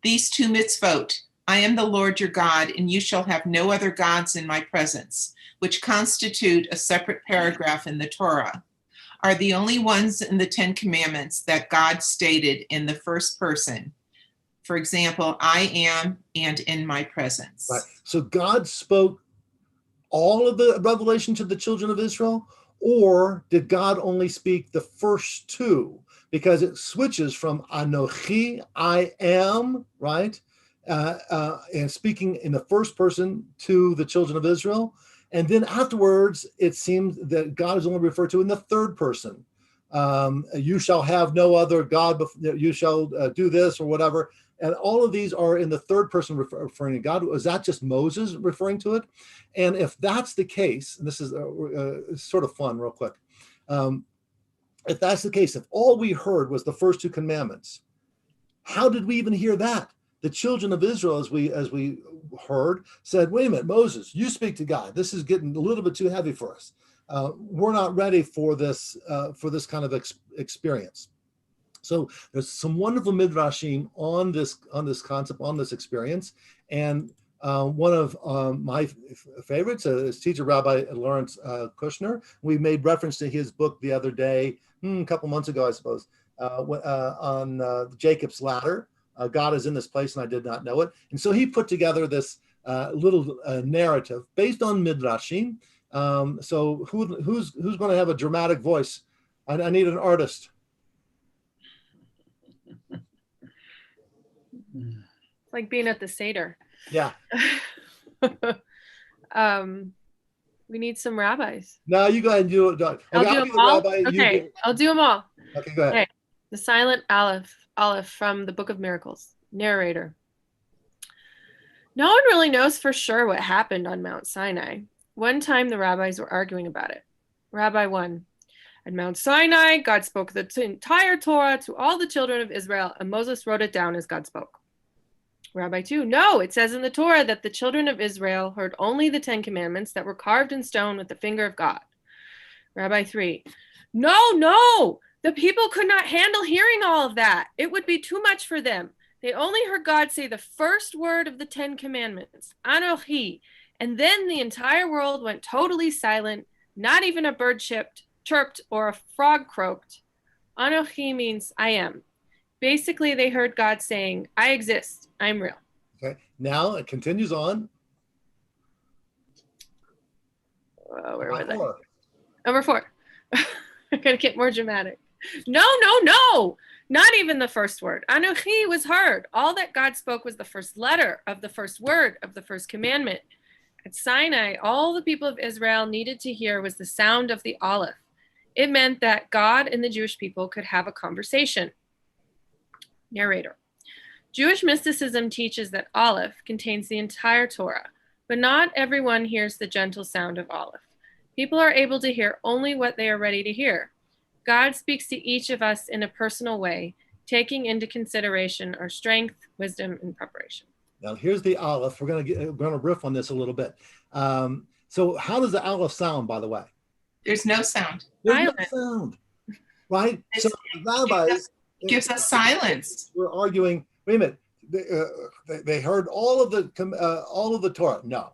These two mitzvot, I am the Lord your God, and you shall have no other gods in my presence, which constitute a separate paragraph in the Torah, are the only ones in the 10 commandments that God stated in the first person. For example, I am and in my presence. Right. So God spoke all of the revelation to the children of Israel, or did God only speak the first two? Because it switches from Anochi, I am, right? And speaking in the first person to the children of Israel. And then afterwards, it seems that God is only referred to in the third person. You shall have no other God, you shall do this or whatever. And all of these are in the third person referring to God. Was that just Moses referring to it? And if that's the case, and this is sort of fun real quick. If that's the case, if all we heard was the first two commandments, how did we even hear that? The children of Israel, as we heard, said, wait a minute, Moses, you speak to God. This is getting a little bit too heavy for us. We're not ready for this kind of experience. So there's some wonderful midrashim on this concept, on this experience. And one of my favorites is teacher Rabbi Lawrence Kushner. We made reference to his book the other day, a couple months ago, I suppose, on Jacob's ladder. God is in this place and I did not know it. And so he put together this little narrative based on midrashim. So who's going to have a dramatic voice? I need an artist. It's like being at the Seder. Yeah. We need some rabbis. No, you go ahead and do it. Okay, I'll do them all. Rabbi, Okay, I'll do them all. Okay, go ahead. Okay. The silent Aleph from the Book of Miracles. Narrator. No one really knows for sure what happened on Mount Sinai. One time the rabbis were arguing about it. Rabbi 1. At Mount Sinai, God spoke the entire Torah to all the children of Israel, and Moses wrote it down as God spoke. Rabbi 2. No, it says in the Torah that the children of Israel heard only the 10 commandments that were carved in stone with the finger of God. Rabbi 3. No, the people could not handle hearing all of that. It would be too much for them. They only heard God say the first word of the 10 commandments, Anochi, and then the entire world went totally silent. Not even a bird chirped or a frog croaked. Anochi means I am. Basically, they heard God saying, I exist, I'm real. Okay, now it continues on. Where was I? Number 4. I'm going to get more dramatic. No. Not even the first word. Anochi was heard. All that God spoke was the first letter of the first word of the first commandment. At Sinai, all the people of Israel needed to hear was the sound of the Aleph. It meant that God and the Jewish people could have a conversation. Narrator. Jewish mysticism teaches that Aleph contains the entire Torah, but not everyone hears the gentle sound of Aleph. People are able to hear only what they are ready to hear. God speaks to each of us in a personal way, taking into consideration our strength, wisdom, and preparation. Now here's the Aleph. We're gonna riff on this a little bit. So how does the Aleph sound, by the way? There's no sound. There's no sound, right? So the rabbis gives us silence. We're arguing. Wait a minute. They heard all of the Torah. No,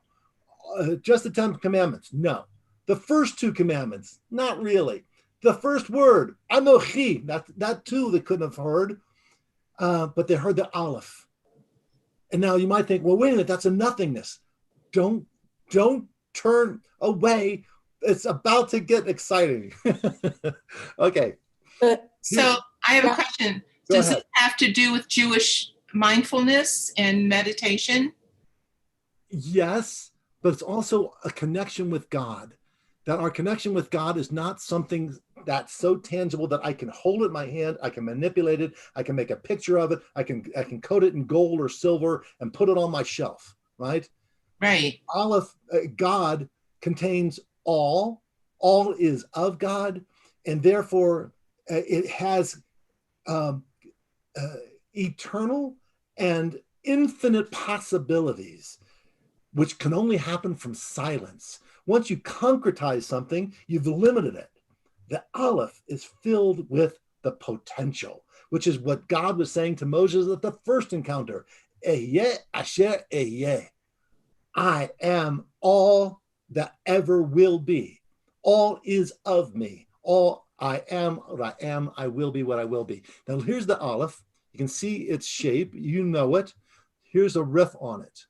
just the 10 commandments. No, the first 2 commandments. Not really. The first word, Anochi. That too they couldn't have heard. but they heard the Aleph. And now you might think, well, wait a minute, that's a nothingness. Don't turn away. It's about to get exciting. Okay. But So I have a Yeah. question. Go Does ahead. it have to do with Jewish mindfulness and meditation? Yes, but it's also a connection with God. That our connection with God is not something that's so tangible that I can hold it in my hand, I can manipulate it, I can make a picture of it, I can coat it in gold or silver and put it on my shelf, right? Right. Aleph, God contains all is of God, and therefore it has eternal and infinite possibilities, which can only happen from silence. Once you concretize something, you've limited it. The Aleph is filled with the potential, which is what God was saying to Moses at the first encounter. Ehyeh asher ehyeh. I am all that ever will be. All is of me. All I am what I am. I will be what I will be. Now here's the Aleph. You can see its shape. You know it. Here's a riff on it.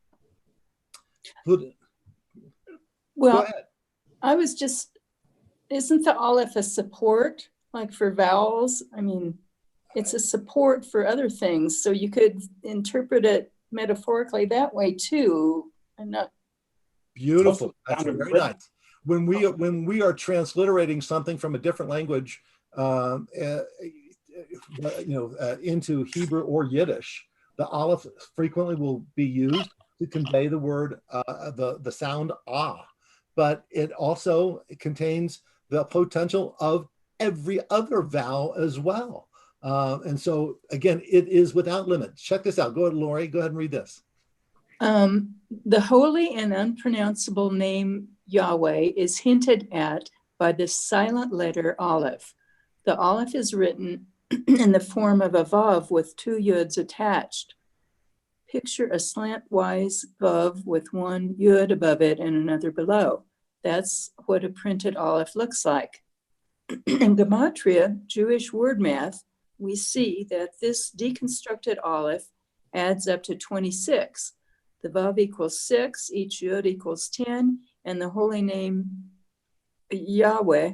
Go well, ahead. I was just, isn't the Aleph a support, like for vowels? I mean, it's a support for other things. So you could interpret it metaphorically that way too. And not, Beautiful. That's Sounded very rhythm. nice. When we are transliterating something from a different language, into Hebrew or Yiddish, the Aleph frequently will be used to convey the word, the sound ah, but it also contains the potential of every other vowel as well. And so again, it is without limit. Check this out. Go ahead, Lori. Go ahead and read this. the holy and unpronounceable name Yahweh is hinted at by the silent letter Aleph. The Aleph is written in the form of a vav with two yuds attached. Picture a slantwise vav with one yud above it and another below. That's what a printed Aleph looks like. In Gematria, Jewish word math, we see that this deconstructed Aleph adds up to 26. The vav equals 6, each yud equals 10, and the holy name Yahweh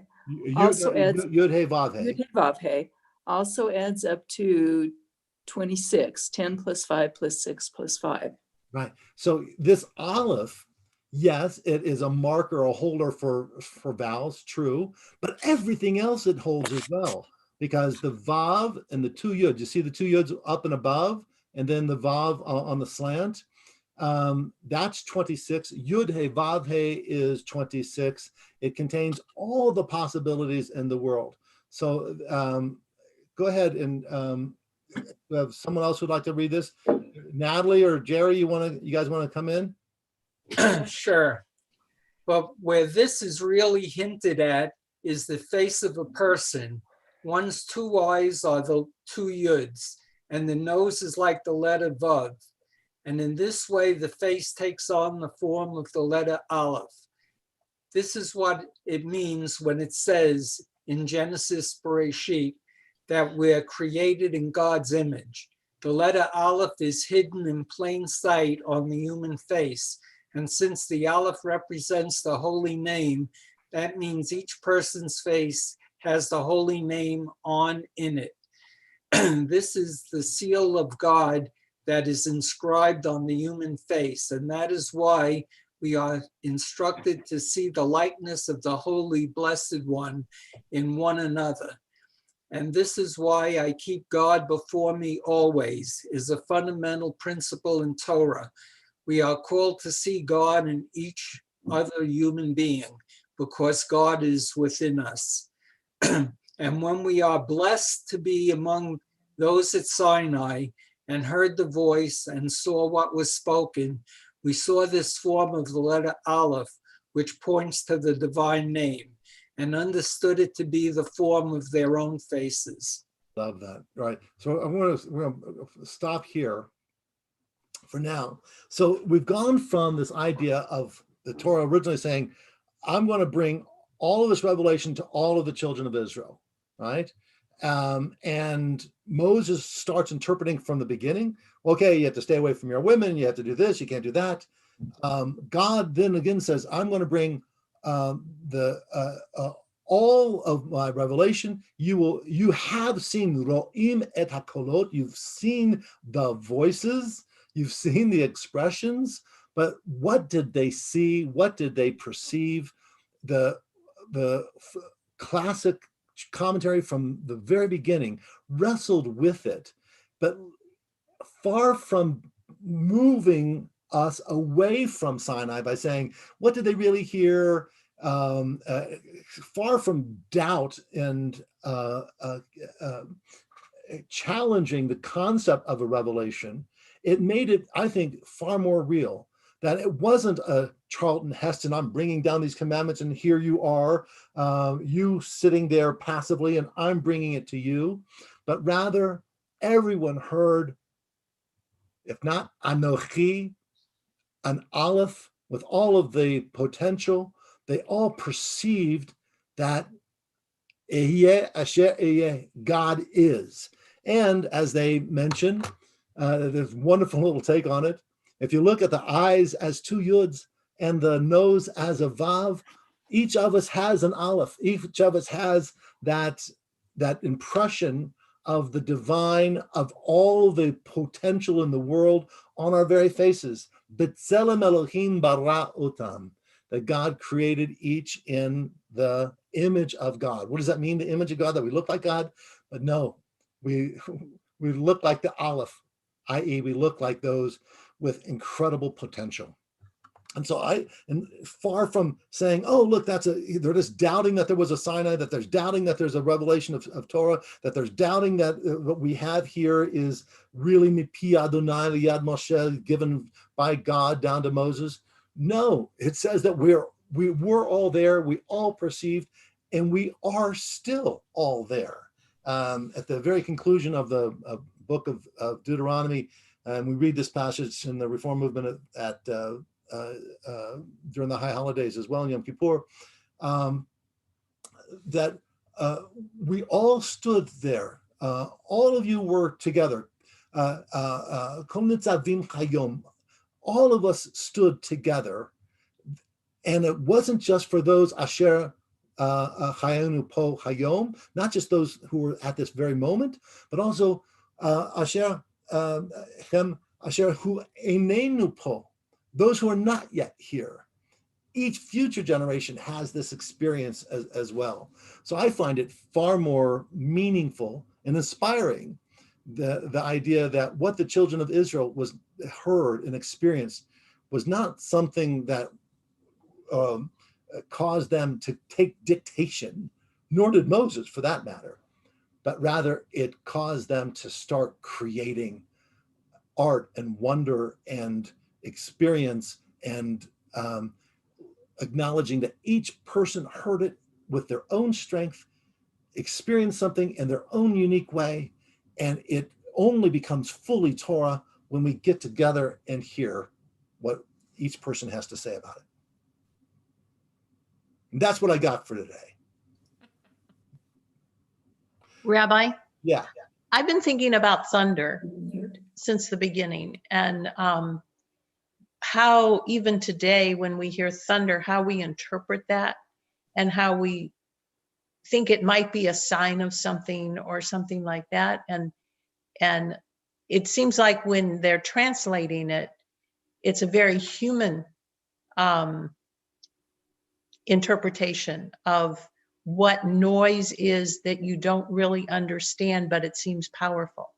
also adds Yud He Vav He. Yud He Vav He also adds up to 26, 10 plus 5 plus 6 plus 5. Right. So this Aleph, yes, it is a marker, a holder for vowels, true, but everything else it holds as well, because the Vav and the two Yud, you see the two Yuds up and above, and then the Vav on the slant, that's 26. Yud He Vav He is 26. It contains all the possibilities in the world. So go ahead and someone else would like to read this. Natalie or Jerry, you guys want to come in? Sure. But where this is really hinted at is the face of a person. One's two eyes are the two yuds, and the nose is like the letter vav. And in this way, the face takes on the form of the letter aleph. This is what it means when it says in Genesis Bereshit that we're created in God's image. The letter aleph is hidden in plain sight on the human face. And since the aleph represents the holy name, that means each person's face has the holy name on in it. This is the seal of God that is inscribed on the human face. And that is why we are instructed to see the likeness of the Holy Blessed One in one another. And this is why I keep God before me always, is a fundamental principle in Torah. We are called to see God in each other human being because God is within us. And when we are blessed to be among those at Sinai and heard the voice and saw what was spoken, we saw this form of the letter Aleph, which points to the divine name, and understood it to be the form of their own faces. Love that. Right. So we're going to stop here for now. So we've gone from this idea of the Torah originally saying, I'm going to bring all of this revelation to all of the children of Israel, right? And Moses starts interpreting from the beginning. Okay, you have to stay away from your women. You have to do this. You can't do that. God then again says, I'm going to bring all of my revelation. You have seen ro'im et hakolot. You've seen the voices. You've seen the expressions. But what did they see? What did they perceive? The classic commentary from the very beginning wrestled with it, but far from moving us away from Sinai by saying, what did they really hear? Far from doubt and challenging the concept of a revelation, it made it, I think, far more real. That it wasn't a Charlton Heston, I'm bringing down these commandments and here you are, you sitting there passively and I'm bringing it to you, but rather everyone heard, if not Anochi, an Aleph with all of the potential, they all perceived that Ehyeh Asher Ehyeh, God is. And as they mentioned, there's a wonderful little take on it. If you look at the eyes as two yuds and the nose as a vav, each of us has an aleph. Each of us has that impression of the divine, of all the potential in the world on our very faces. B'tselem Elohim bara otam, that God created each in the image of God. What does that mean, the image of God? That we look like God? But no, we look like the aleph, i.e. we look like those with incredible potential. And so and far from saying, oh, look, they're just doubting that there was a Sinai, that there's doubting that there's a revelation of Torah, that there's doubting that what we have here is really mipi Adonai liyad Moshe, given by God down to Moses. No, it says that we were all there, we all perceived, and we are still all there. At the very conclusion of the book of Deuteronomy, and we read this passage in the Reform movement during the high holidays as well in Yom Kippur, that we all stood there. All of you were together. All of us stood together. And it wasn't just for those Asher Chayenu Po Hayom, not just those who were at this very moment, but also Asher Asher Hu Einenu Po, those who are not yet here. Each future generation has this experience as well. So I find it far more meaningful and inspiring, the idea that what the children of Israel was heard and experienced was not something that caused them to take dictation, nor did Moses for that matter, but rather it caused them to start creating art and wonder and experience and acknowledging that each person heard it with their own strength, experienced something in their own unique way, and it only becomes fully Torah when we get together and hear what each person has to say about it. And that's what I got for today. Rabbi? Yeah. I've been thinking about thunder since the beginning, and how even today when we hear thunder, how we interpret that and how we think it might be a sign of something or something like that. And it seems like when they're translating it, it's a very human interpretation of what noise is that you don't really understand, but it seems powerful.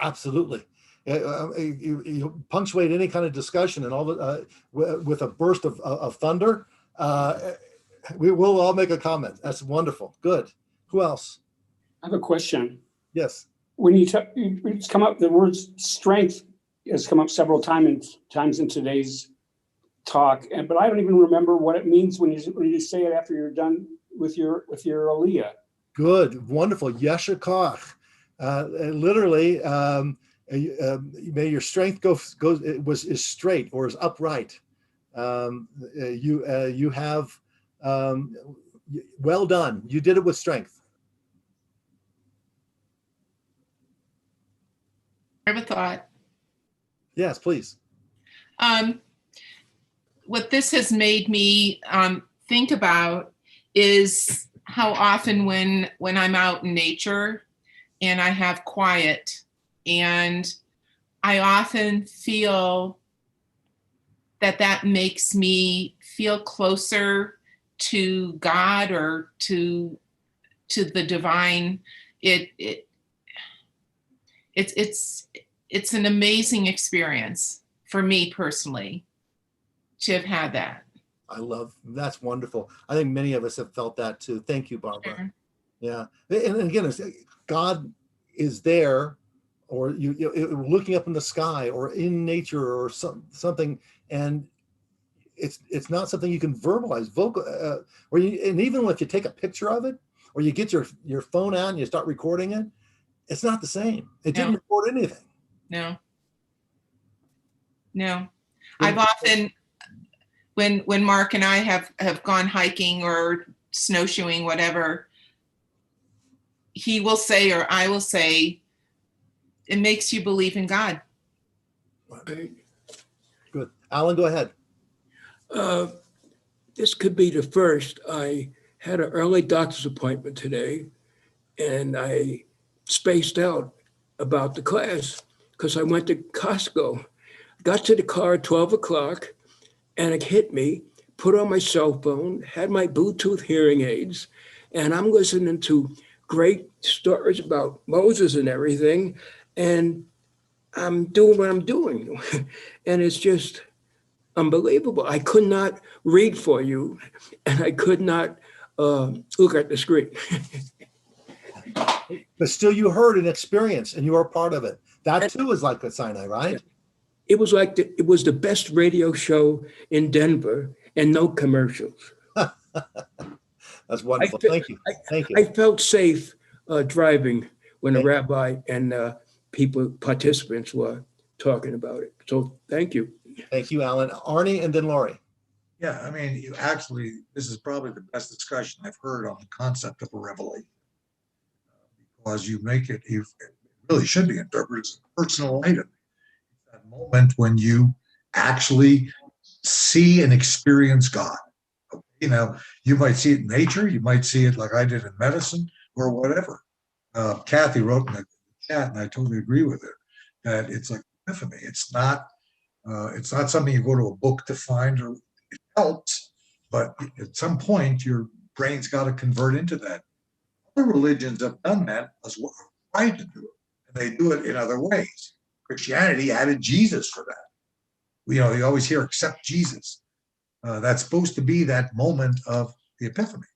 Absolutely. You punctuate any kind of discussion and all the with a burst of thunder. We will all make a comment. That's wonderful. Good. Who else? I have a question. Yes. When it's come up, the word strength has come up several times in today's talk, but I don't even remember what it means when you say it after you're done with your aliyah. Good. Wonderful. Yesher koach. Literally, may your strength is straight or is upright. You have well done. You did it with strength. I have a thought. Yes, please. What this has made me think about is how often when I'm out in nature and I have quiet, and I often feel that makes me feel closer to God or to the divine. It's an amazing experience for me personally to have had that. That's wonderful. I think many of us have felt that too. Thank you, Barbara. Sure. Yeah. And again, God is there, or looking up in the sky or in nature or something, and it's not something you can verbalize, and even if you take a picture of it or you get your phone out and you start recording it, it's not the same. It didn't record anything. No. I've often, when Mark and I have gone hiking or snowshoeing, whatever, he will say, or I will say, it makes you believe in God. Good. Alan, go ahead. This could be the first. I had an early doctor's appointment today, and I spaced out about the class because I went to Costco. Got to the car at 12 o'clock, and it hit me, put on my cell phone, had my Bluetooth hearing aids, and I'm listening to great stories about Moses and everything, and I'm doing what I'm doing. And it's just unbelievable. I could not read for you, and I could not look at the screen. But still, you heard an experience, and you are part of it. That too is like a Sinai, right? It was like it was the best radio show in Denver, and no commercials. That's wonderful. Thank you. Thank you. I felt safe driving when a rabbi and participants were talking about it. So thank you. Thank you, Alan. Arnie, and then Lori. Yeah, I mean, this is probably the best discussion I've heard on the concept of a revelation, because you really should be interpreted as a personal item. It's that moment when you actually see and experience God. You might see it in nature, you might see it like I did in medicine or whatever. Kathy wrote in the chat, and I totally agree with her, that it's like epiphany. It's not something you go to a book to find, or it helps, but at some point your brain's got to convert into that. Other religions have done that as well, tried to do it, and they do it in other ways. Christianity added Jesus for that. You always hear "except Jesus." That's supposed to be that moment of the epiphany.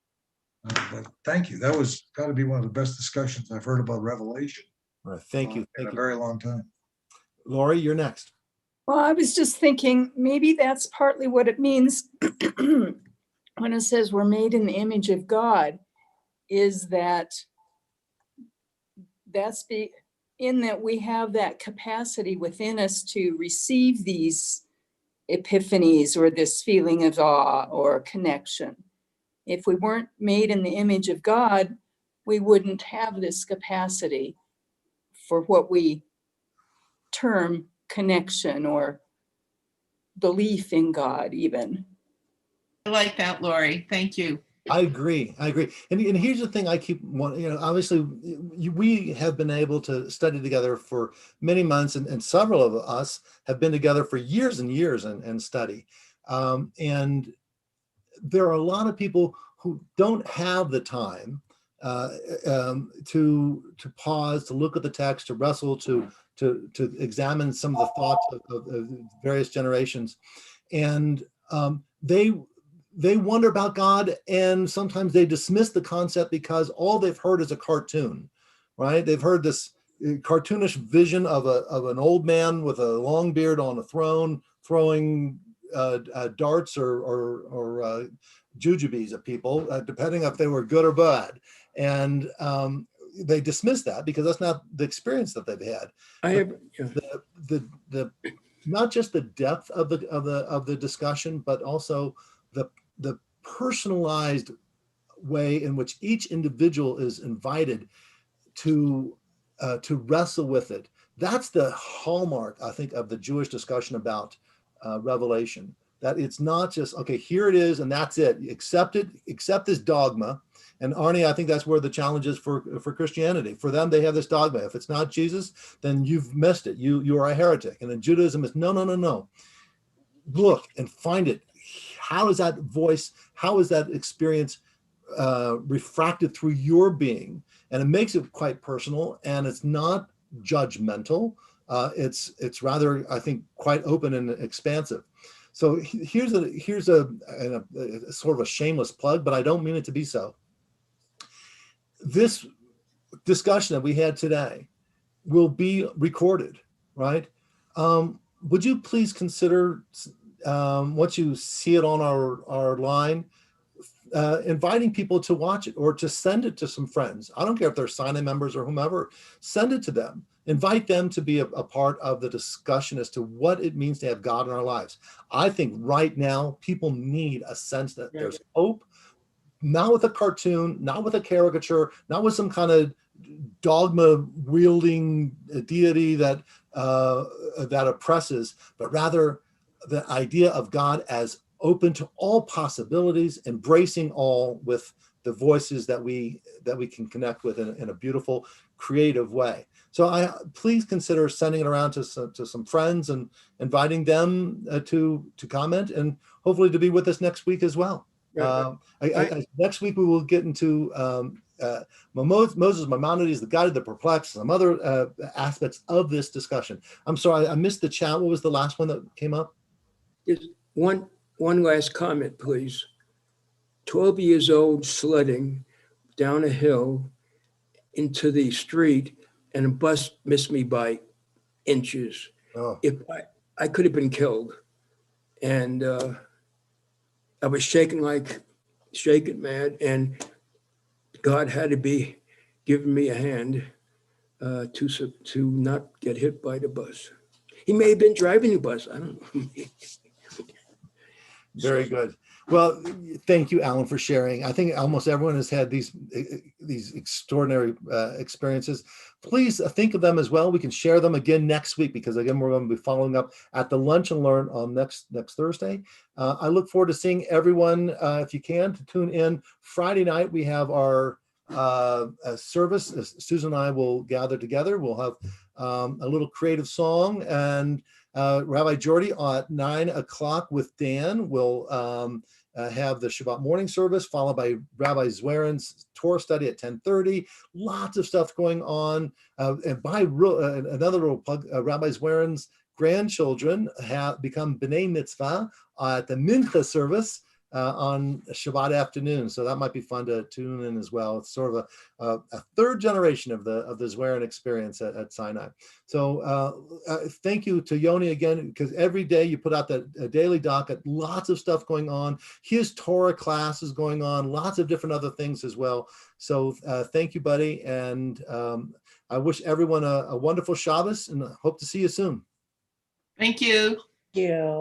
But thank you. That was got to be one of the best discussions I've heard about Revelation. All right, thank you. In a very long time. Lori, you're next. Well, I was just thinking maybe that's partly what it means when it says we're made in the image of God, is that's in that we have that capacity within us to receive these epiphanies or this feeling of awe or connection. If we weren't made in the image of God, we wouldn't have this capacity for what we term connection or belief in God even. I like that, Lori. Thank you. I agree. And here's the thing I keep wanting, obviously we have been able to study together for many months, and several of us have been together for years and years and study. And there are a lot of people who don't have the time to pause, to look at the text, to wrestle, to examine some of the thoughts of various generations. And they wonder about God, and sometimes they dismiss the concept because all they've heard is a cartoon, right? They've heard this cartoonish vision of an old man with a long beard on a throne throwing darts or jujubes at people, depending if they were good or bad. And they dismiss that because that's not the experience that they've had. The not just the depth of the discussion, but also the personalized way in which each individual is invited to wrestle with it, That's the hallmark, I think, of the Jewish discussion about revelation. That it's not just, okay, here it is and that's it. Accept it, accept this dogma. And Arnie, I think that's where the challenge is for Christianity. For them, they have this dogma. If it's not Jesus, then you've missed it. You are a heretic. And then Judaism is no. Look and find it. How is that voice, how is that experience refracted through your being? And it makes it quite personal, and it's not judgmental. It's rather, I think, quite open and expansive. So here's a sort of a shameless plug, but I don't mean it to be so. This discussion that we had today will be recorded, right? Would you please consider, once you see it on our line, inviting people to watch it or to send it to some friends? I don't care if they're sign-in members or whomever. Send it to them. Invite them to be a part of the discussion as to what it means to have God in our lives. I think right now people need a sense that there's hope, not with a cartoon, not with a caricature, not with some kind of dogma wielding deity that oppresses, but rather the idea of God as open to all possibilities, embracing all with the voices that we can connect with in a beautiful, creative way. So please consider sending it around to some friends and inviting them to comment, and hopefully to be with us next week as well. Next week we will get into Moses, Maimonides, the guide of the perplexed, some other aspects of this discussion. I'm sorry, I missed the chat. What was the last one that came up? One last comment, please. 12 years old, sledding down a hill into the street, and a bus missed me by inches. Oh. If I could have been killed. And I was shaking mad, and God had to be giving me a hand to not get hit by the bus. He may have been driving the bus. I don't know. Very good. Well, thank you, Alan, for sharing. I think almost everyone has had these extraordinary experiences. Please think of them as well. We can share them again next week, because again, we're going to be following up at the Lunch and Learn on next Thursday. I look forward to seeing everyone, if you can, to tune in. Friday night, we have our service. Susan and I will gather together. We'll have a little creative song, and Rabbi Jordy at 9 o'clock with Dan will have the Shabbat morning service, followed by Rabbi Zwerin's Torah study at 10:30. Lots of stuff going on. And by another little plug, Rabbi Zwerin's grandchildren have become B'nai Mitzvah at the Mincha service on Shabbat afternoon. So that might be fun to tune in as well. It's sort of a third generation of the Zwerin experience at Sinai. So thank you to Yoni again, because every day you put out the daily docket, lots of stuff going on. His Torah class is going on, lots of different other things as well. So thank you, buddy. And I wish everyone a wonderful Shabbos, and hope to see you soon. Thank you. Yeah.